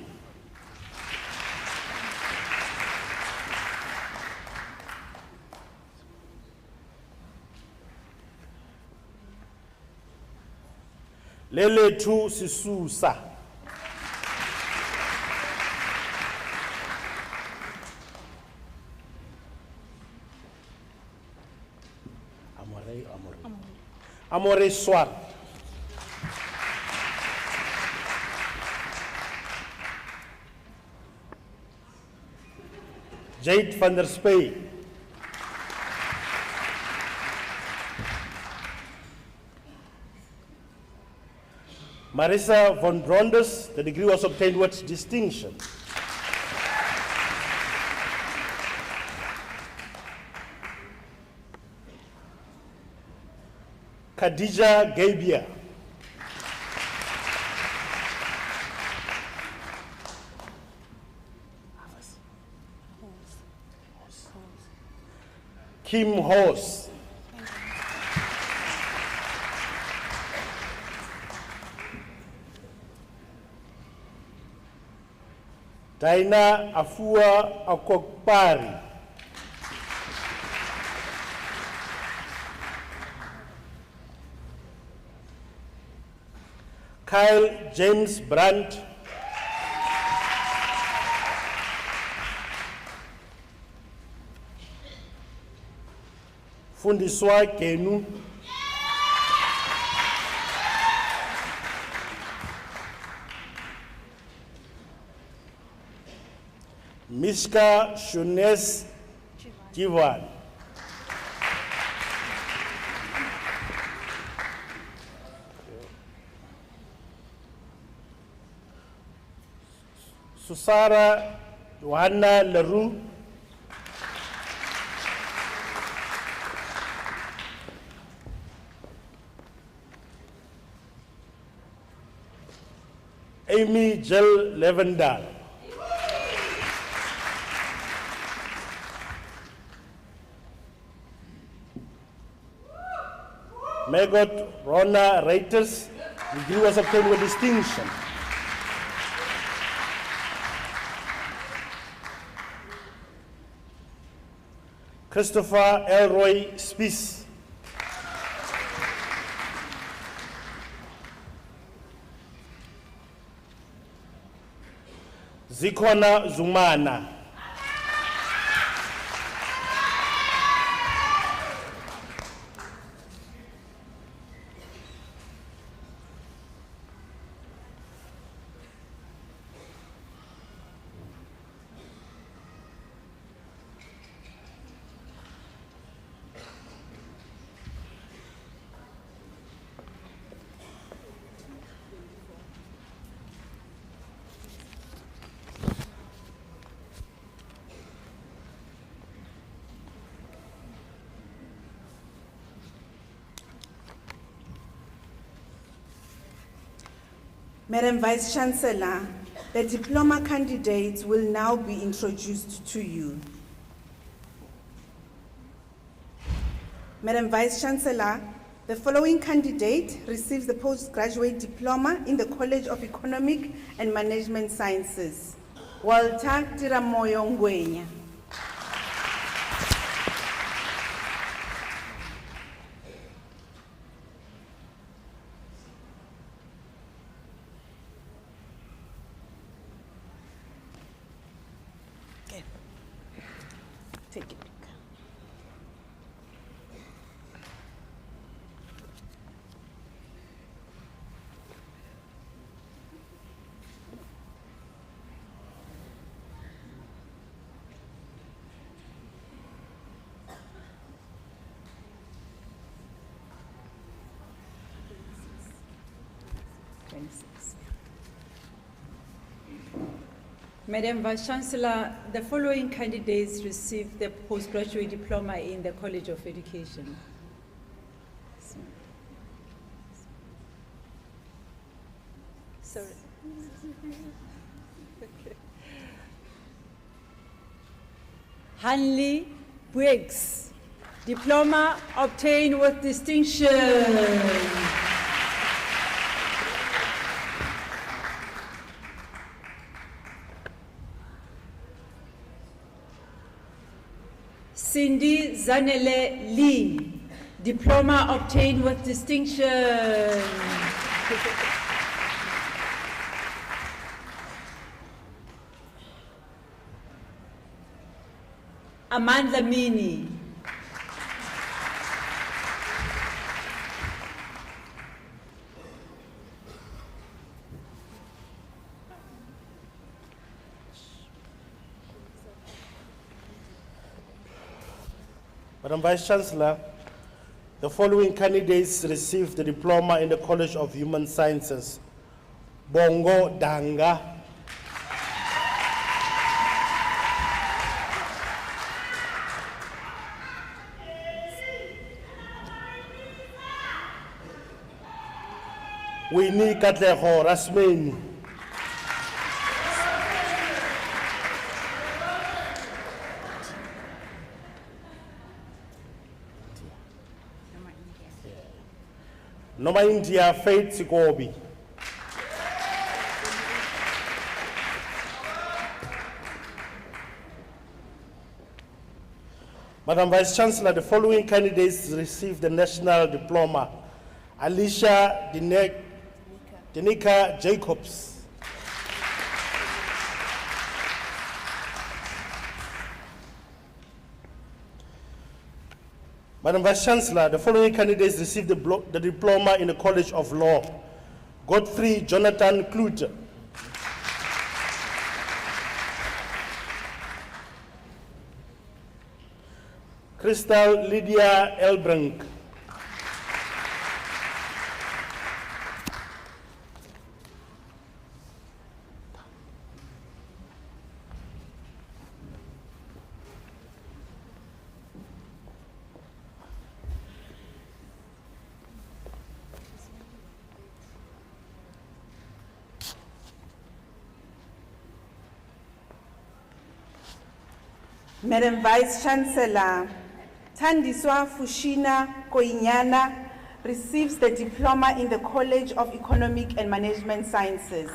Lele Tu Sisusa. Amore Swart. Jade van der Spey. Marissa von Brondes, the degree was obtained with distinction. Khadija Gabia. Kim Hoss. Daina Afua Akokpari. Kyle James Brandt. Fundiswa Kenu. Mishka Shunes Jivan. Susara Johanna Leroux. Amy Jill Levendal. Megot Rona Reiters, degree was obtained with distinction. Christopher Elroy Spies. Zikona Zumana. Madam Vice Chancellor, the diploma candidates will now be introduced to you. Madam Vice Chancellor, the following candidate receives the postgraduate diploma in the College of Economic and Management Sciences. Walter Tiramoyo Ngwenya. Okay. Take it. Madam Vice Chancellor, the following candidates received the postgraduate diploma in the College of Education. Sorry. Hanley Briggs, diploma obtained with distinction. Cindy Zanele Lee, diploma obtained with distinction. Amanda Mini. Madam Vice Chancellor, the following candidates received the diploma in the College of Human Sciences. Bongo Danga. Winnie Katleho Rasmeni. Noma India Faith Sikobi. Madam Vice Chancellor, the following candidates received the national diploma. Alicia Denika Jacobs. Madam Vice Chancellor, the following candidates received the diploma in the College of Law. Godfrey Jonathan Klute. Crystal Lydia Elbrink. Madam Vice Chancellor, Thandiswa Fushina Koinyana receives the diploma in the College of Economic and Management Sciences.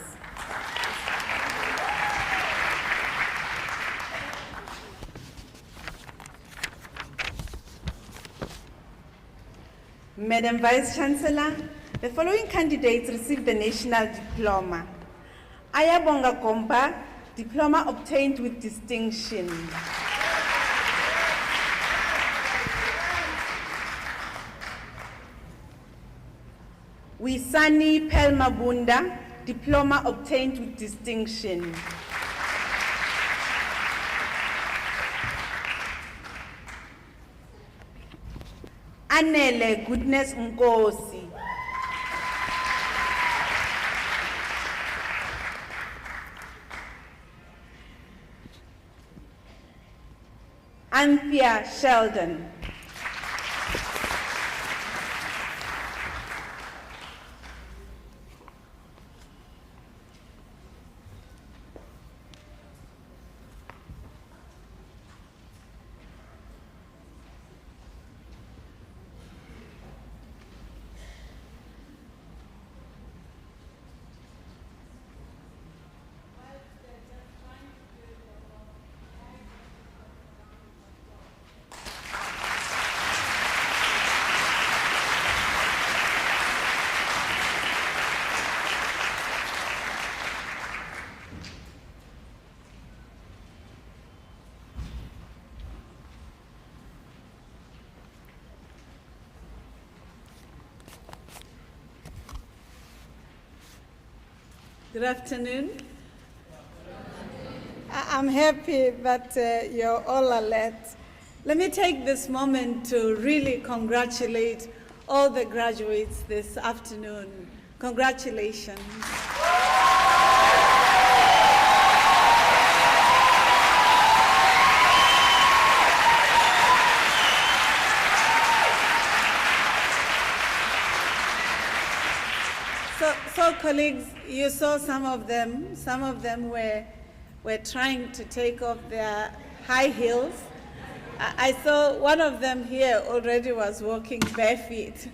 Madam Vice Chancellor, the following candidates received the national diploma. Ayabonga Komba, diploma obtained with distinction. Wisani Pelmabunda, diploma obtained with distinction. Anele Goodness Nkosi. Anthea Sheldon. Good afternoon. I'm happy that you're all alert. Let me take this moment to really congratulate all the graduates this afternoon. Congratulations. So colleagues, you saw some of them were trying to take off their high heels. I saw one of them here already was walking bare feet.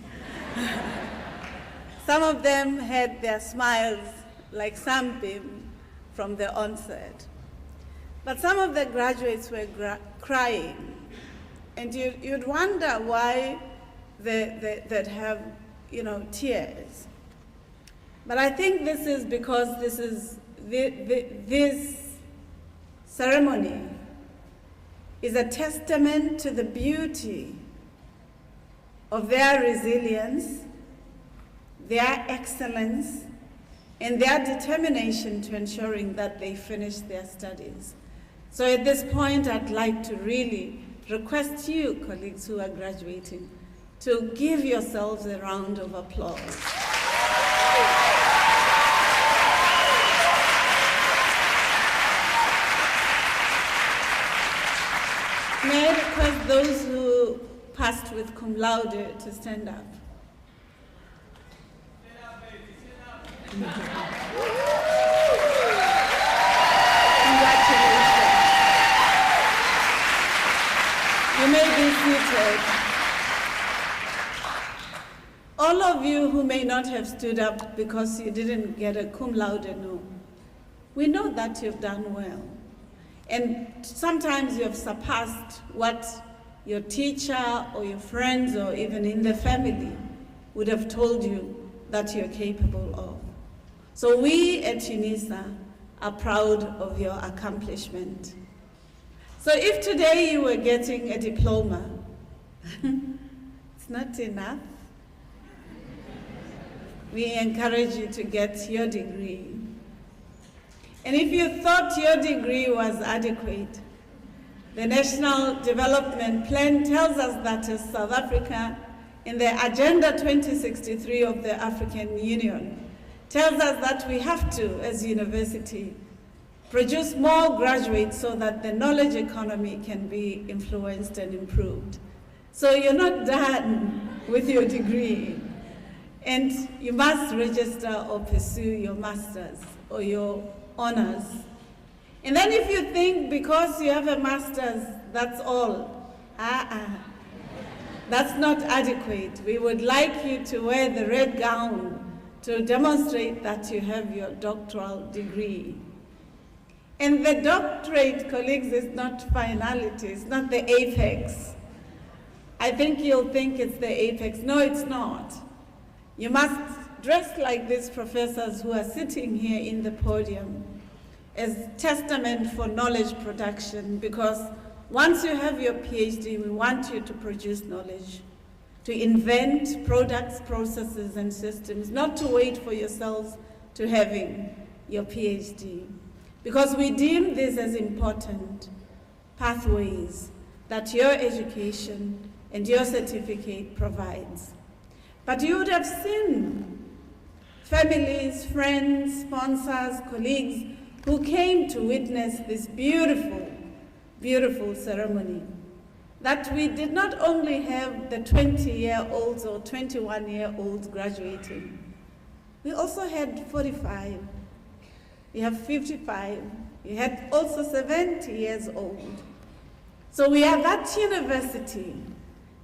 Some of them had their smiles like sunbeam from the onset. But some of the graduates were crying. And you'd wonder why they'd have, tears. But I think this is because this ceremony is a testament to the beauty of their resilience, their excellence, and their determination to ensuring that they finish their studies. So at this point, I'd like to really request you, colleagues who are graduating, to give yourselves a round of applause. May I request those who passed with cum laude to stand up? Congratulations. You may be seated. All of you who may not have stood up because you didn't get a cum laude, no. We know that you've done well. And sometimes you have surpassed what your teacher or your friends or even in the family would have told you that you're capable of. So we at Unisa are proud of your accomplishment. So if today you were getting a diploma, it's not enough. We encourage you to get your degree. And if you thought your degree was adequate, The National Development Plan tells us that as South Africa, in the Agenda 2063 of the African Union, tells us that we have to, as university, produce more graduates so that the knowledge economy can be influenced and improved. So you're not done with your degree, and you must register or pursue your master's or your honors. And then if you think because you have a master's, that's all, that's not adequate. We would like you to wear the red gown to demonstrate that you have your doctoral degree. And the doctorate, colleagues, is not finality, it's not the apex. I think you'll think it's the apex. No, it's not. You must dress like these professors who are sitting here in the podium as testament for knowledge production, because once you have your PhD, we want you to produce knowledge, to invent products, processes, and systems, not to wait for yourselves to having your PhD. Because we deem this as important pathways that your education and your certificate provides. But you would have seen families, friends, sponsors, colleagues who came to witness this beautiful, beautiful ceremony. That we did not only have the 20-year-olds or 21-year-olds graduating, we also had 45, we have 55, we had also 70 years old. So we are that university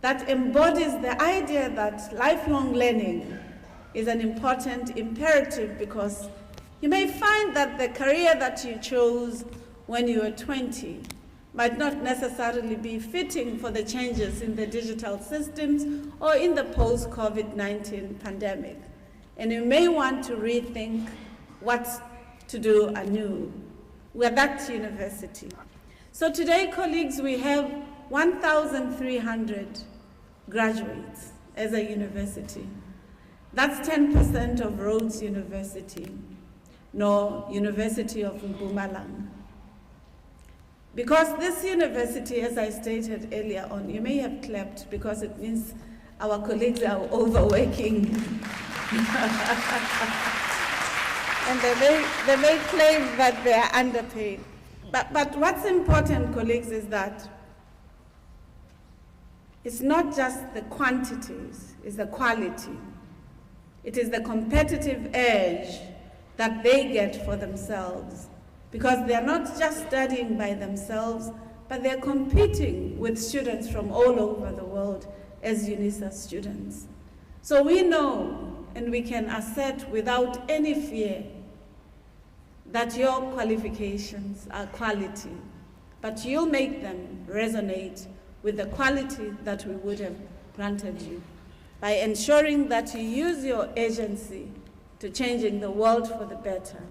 that embodies the idea that lifelong learning is an important imperative, because you may find that the career that you chose when you were 20 might not necessarily be fitting for the changes in the digital systems or in the post-COVID-19 pandemic. And you may want to rethink what to do anew. We're that university. So today, colleagues, we have 1,300 graduates as a university. That's 10% of Rhodes University, nor University of Mpumalanga. Because this university, as I stated earlier on, you may have clapped because it means our colleagues are overworking. And they may claim that they are underpaid. But what's important, colleagues, is that it's not just the quantities, it's the quality. It is the competitive edge that they get for themselves, because they're not just studying by themselves, but they're competing with students from all over the world as Unisa students. So we know, and we can assert without any fear, that your qualifications are quality, but you'll make them resonate with the quality that we would have granted you by ensuring that you use your agency to changing the world for the better,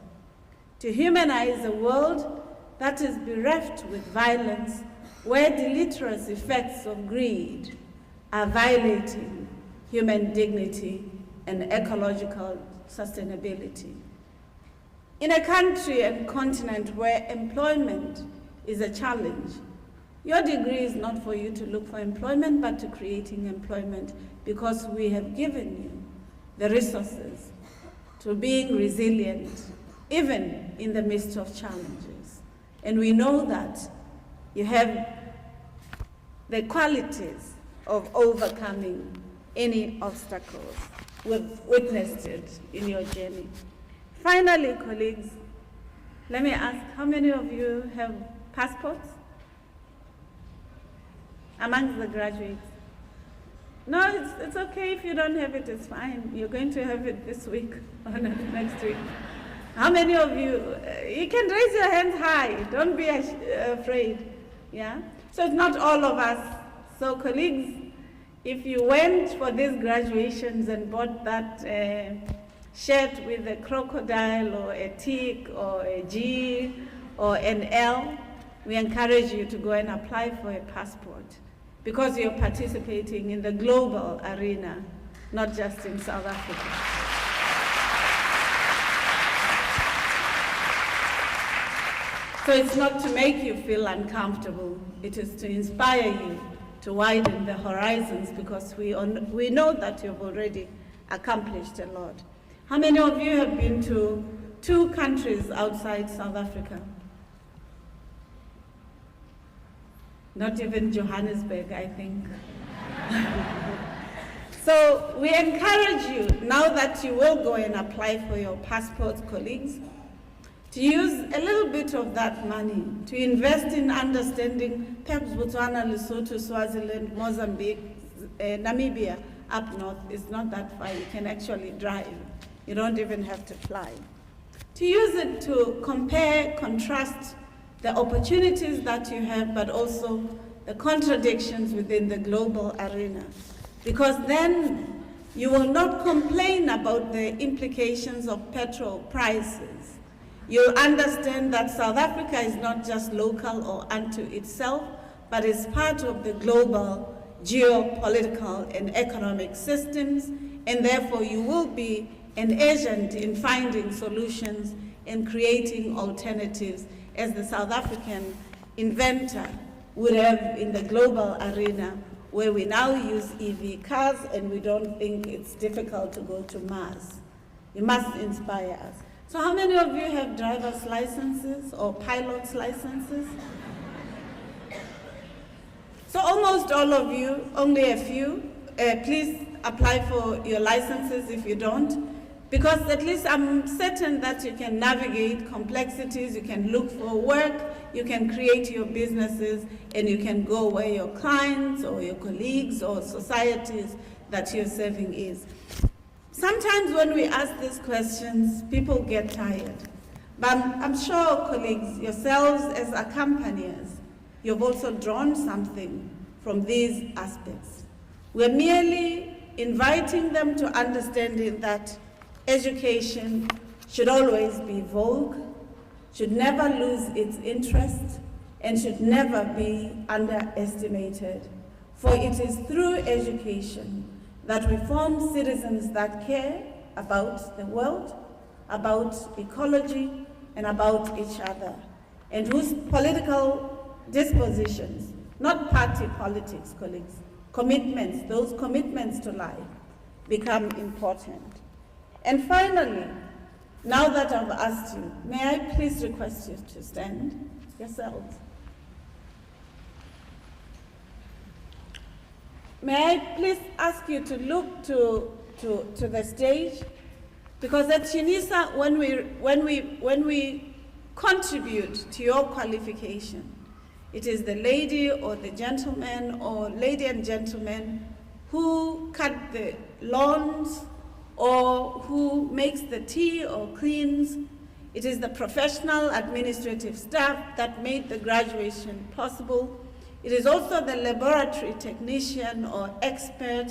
to humanize a world that is bereft with violence, where deleterious effects of greed are violating human dignity and ecological sustainability. In a country and continent where employment is a challenge, your degree is not for you to look for employment, but to creating employment, because we have given you the resources to being resilient, even in the midst of challenges. And we know that you have the qualities of overcoming any obstacles. We've witnessed it in your journey. Finally, colleagues, let me ask, how many of you have passports amongst the graduates? No, it's okay if you don't have it, it's fine. You're going to have it this week or next week. How many of you, you can raise your hands high, don't be afraid, yeah? So it's not all of us. So colleagues, if you went for these graduations and bought that shirt with a crocodile or a tick or a G or an L, we encourage you to go and apply for a passport, because you're participating in the global arena, not just in South Africa. So it's not to make you feel uncomfortable, it is to inspire you to widen the horizons, because we know that you've already accomplished a lot. How many of you have been to 2 countries outside South Africa? Not even Johannesburg, I think. So we encourage you, now that you will go and apply for your passports, colleagues, to use a little bit of that money to invest in understanding perhaps Botswana, Lesotho, Swaziland, Mozambique, Namibia, up north. It's not that far. You can actually drive. You don't even have to fly. To use it to compare, contrast the opportunities that you have, but also the contradictions within the global arena. Because then you will not complain about the implications of petrol prices. You'll understand that South Africa is not just local or unto itself, but is part of the global geopolitical and economic systems, and therefore you will be an agent in finding solutions and creating alternatives, as the South African inventor would have in the global arena, where we now use EV cars and we don't think it's difficult to go to Mars. You must inspire us. So how many of you have driver's licenses or pilot's licenses? So almost all of you, only a few. Please apply for your licenses if you don't, because at least I'm certain that you can navigate complexities, you can look for work, you can create your businesses, and you can go where your clients or your colleagues or societies that you're serving is. Sometimes when we ask these questions, people get tired. But I'm sure, colleagues, yourselves as accompaniers, you've also drawn something from these aspects. We're merely inviting them to understanding that education should always be vogue, should never lose its interest, and should never be underestimated. For it is through education that we form citizens that care about the world, about ecology, and about each other, and whose political dispositions, not party politics, colleagues, commitments, those commitments to life, become important. And finally, now that I've asked you, may I please request you to stand yourselves? May I please ask you to look to the stage, because at Unisa, when we contribute to your qualification, it is the lady or the gentleman or lady and gentleman who cut the lawns or who makes the tea or cleans. It is the professional administrative staff that made the graduation possible. It is also the laboratory technician or expert,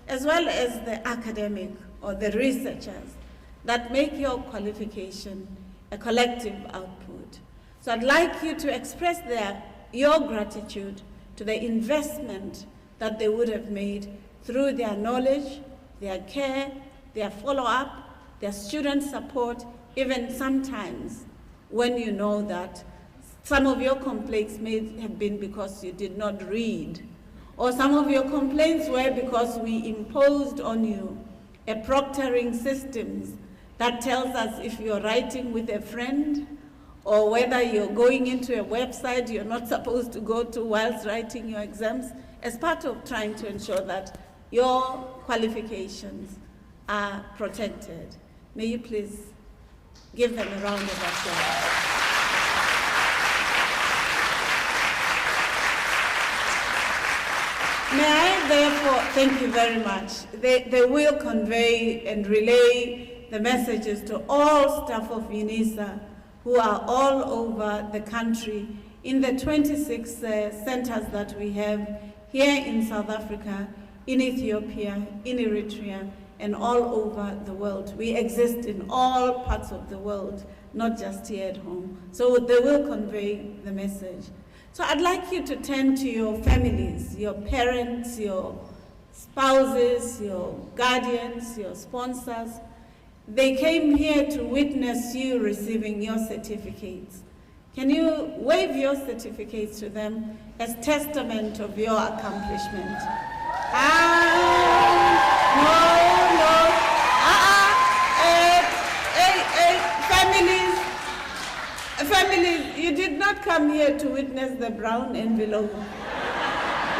as well as the academic or the researchers that make your qualification a collective output. So I'd like you to express your gratitude to the investment that they would have made through their knowledge, their care, their follow-up, their student support, even sometimes when you know that some of your complaints may have been because you did not read, or some of your complaints were because we imposed on you a proctoring system that tells us if you're writing with a friend or whether you're going into a website you're not supposed to go to whilst writing your exams, as part of trying to ensure that your qualifications are protected. May you please give them a round of applause. May I therefore, thank you very much. They will convey and relay the messages to all staff of Unisa who are all over the country in the 26 centers that we have here in South Africa, in Ethiopia, in Eritrea, and all over the world. We exist in all parts of the world, not just here at home. So they will convey the message. So I'd like you to turn to your families, your parents, your spouses, your guardians, your sponsors. They came here to witness you receiving your certificates. Can you wave your certificates to them as testament of your accomplishment? Families, you did not come here to witness the brown envelope.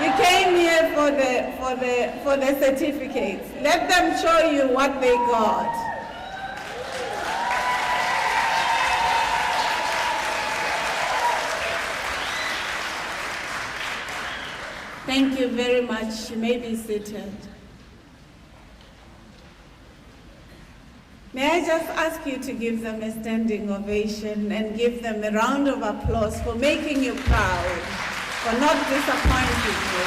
You came here for the certificates. Let them show you what they got. Thank you very much. You may be seated. May I just ask you to give them a standing ovation and give them a round of applause for making you proud, for not disappointing you.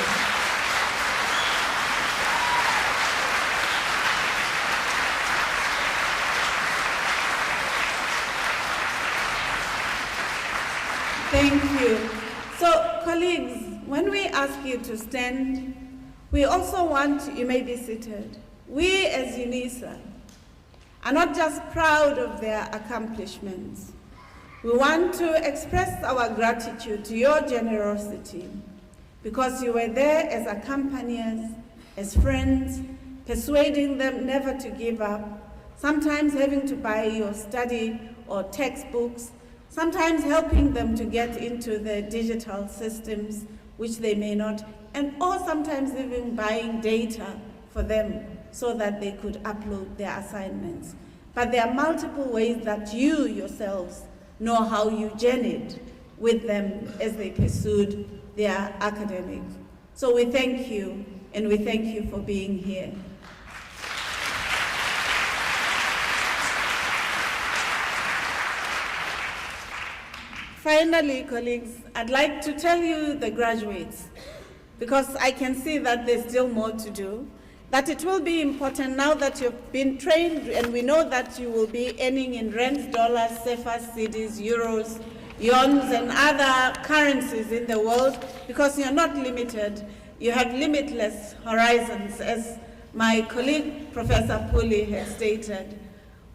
Thank you. So, colleagues, when we ask you to stand, we also want, you may be seated, we as Unisa are not just proud of their accomplishments. We want to express our gratitude to your generosity because you were there as accompaniers, as friends, persuading them never to give up, sometimes having to buy your study or textbooks, sometimes helping them to get into the digital systems which they may not, and or sometimes even buying data for them so that they could upload their assignments. But there are multiple ways that you yourselves know how you journeyed with them as they pursued their academics. So we thank you, and we thank you for being here. Finally, colleagues, I'd like to tell you, the graduates, because I can see that there's still more to do, that it will be important now that you've been trained and we know that you will be earning in rands, dollars, CFAs, cedis, euros, yuans, and other currencies in the world, because you're not limited. You have limitless horizons, as my colleague, Professor Puli, has stated.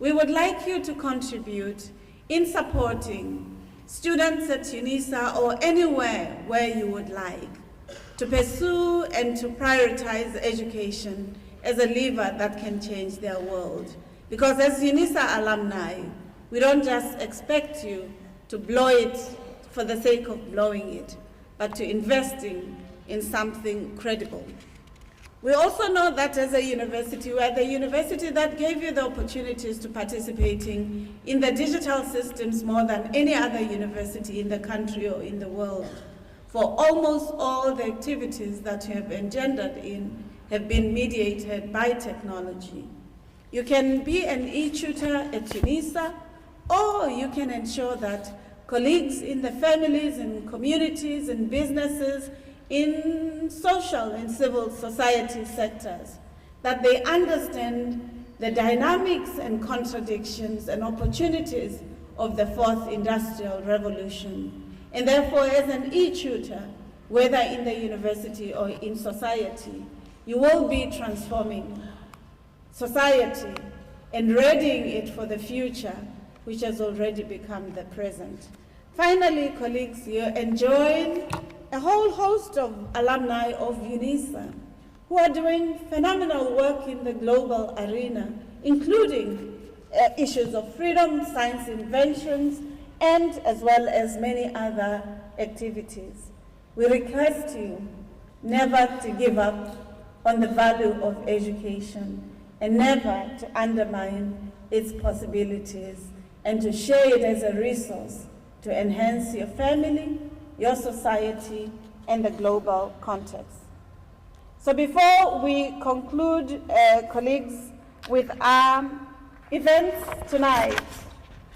We would like you to contribute in supporting students at Unisa or anywhere where you would like, to pursue and to prioritize education as a lever that can change their world. Because as Unisa alumni, we don't just expect you to blow it for the sake of blowing it, but to investing in something credible. We also know that as a university, we are the university that gave you the opportunities to participating in the digital systems more than any other university in the country or in the world. For almost all the activities that you have engendered in have been mediated by technology. You can be an e-tutor at Unisa, or you can ensure that colleagues in the families and communities and businesses in social and civil society sectors, that they understand the dynamics and contradictions and opportunities of the fourth industrial revolution. And therefore, as an e-tutor, whether in the university or in society, you will be transforming society and readying it for the future, which has already become the present. Finally, colleagues, you enjoy a whole host of alumni of Unisa who are doing phenomenal work in the global arena, including issues of freedom, science inventions, and as well as many other activities. We request you never to give up on the value of education and never to undermine its possibilities, and to share it as a resource to enhance your family, your society, and the global context. So before we conclude, colleagues, with our events tonight,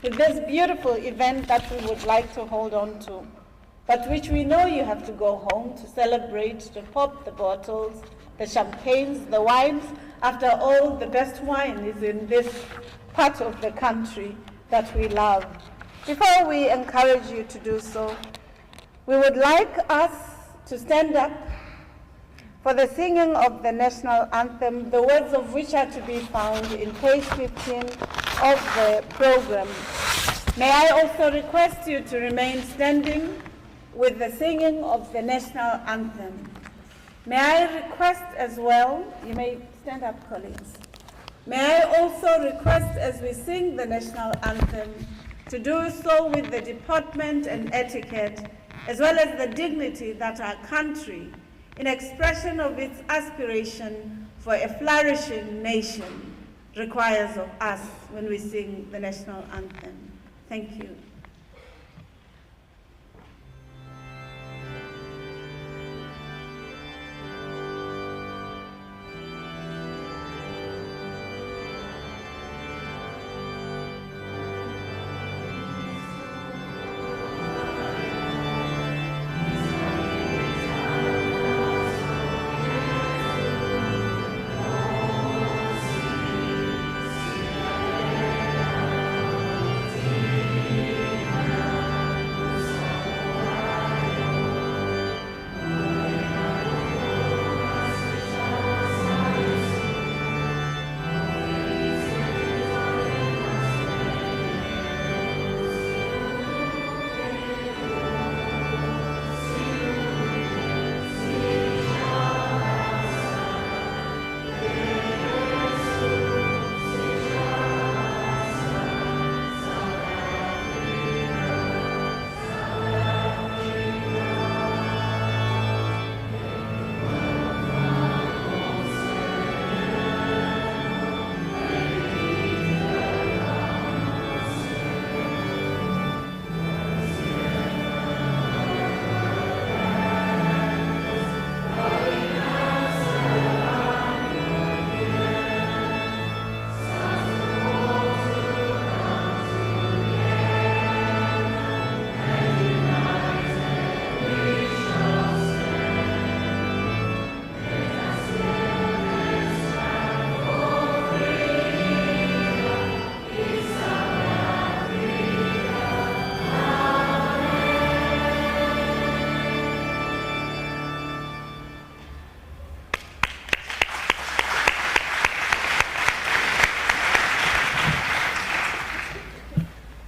with this beautiful event that we would like to hold on to, but which we know you have to go home to celebrate, to pop the bottles, the champagnes, the wines. After all, the best wine is in this part of the country that we love. Before we encourage you to do so, we would like us to stand up for the singing of the national anthem, the words of which are to be found in page 15 of the program. May I also request you to remain standing with the singing of the national anthem. May I request as well, you may stand up, colleagues. May I also request as we sing the national anthem to do so with the deportment and etiquette, as well as the dignity that our country, in expression of its aspiration for a flourishing nation, requires of us when we sing the national anthem. Thank you.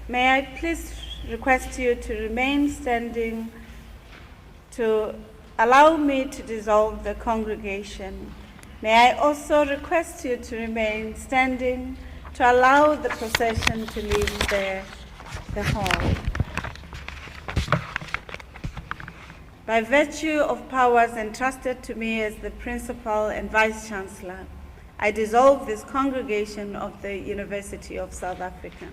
May I please request you to remain standing to allow me to dissolve the congregation. May I also request you to remain standing to allow the procession to leave the hall. By virtue of powers entrusted to me as the Principal and Vice-Chancellor, I dissolve this congregation of the University of South Africa.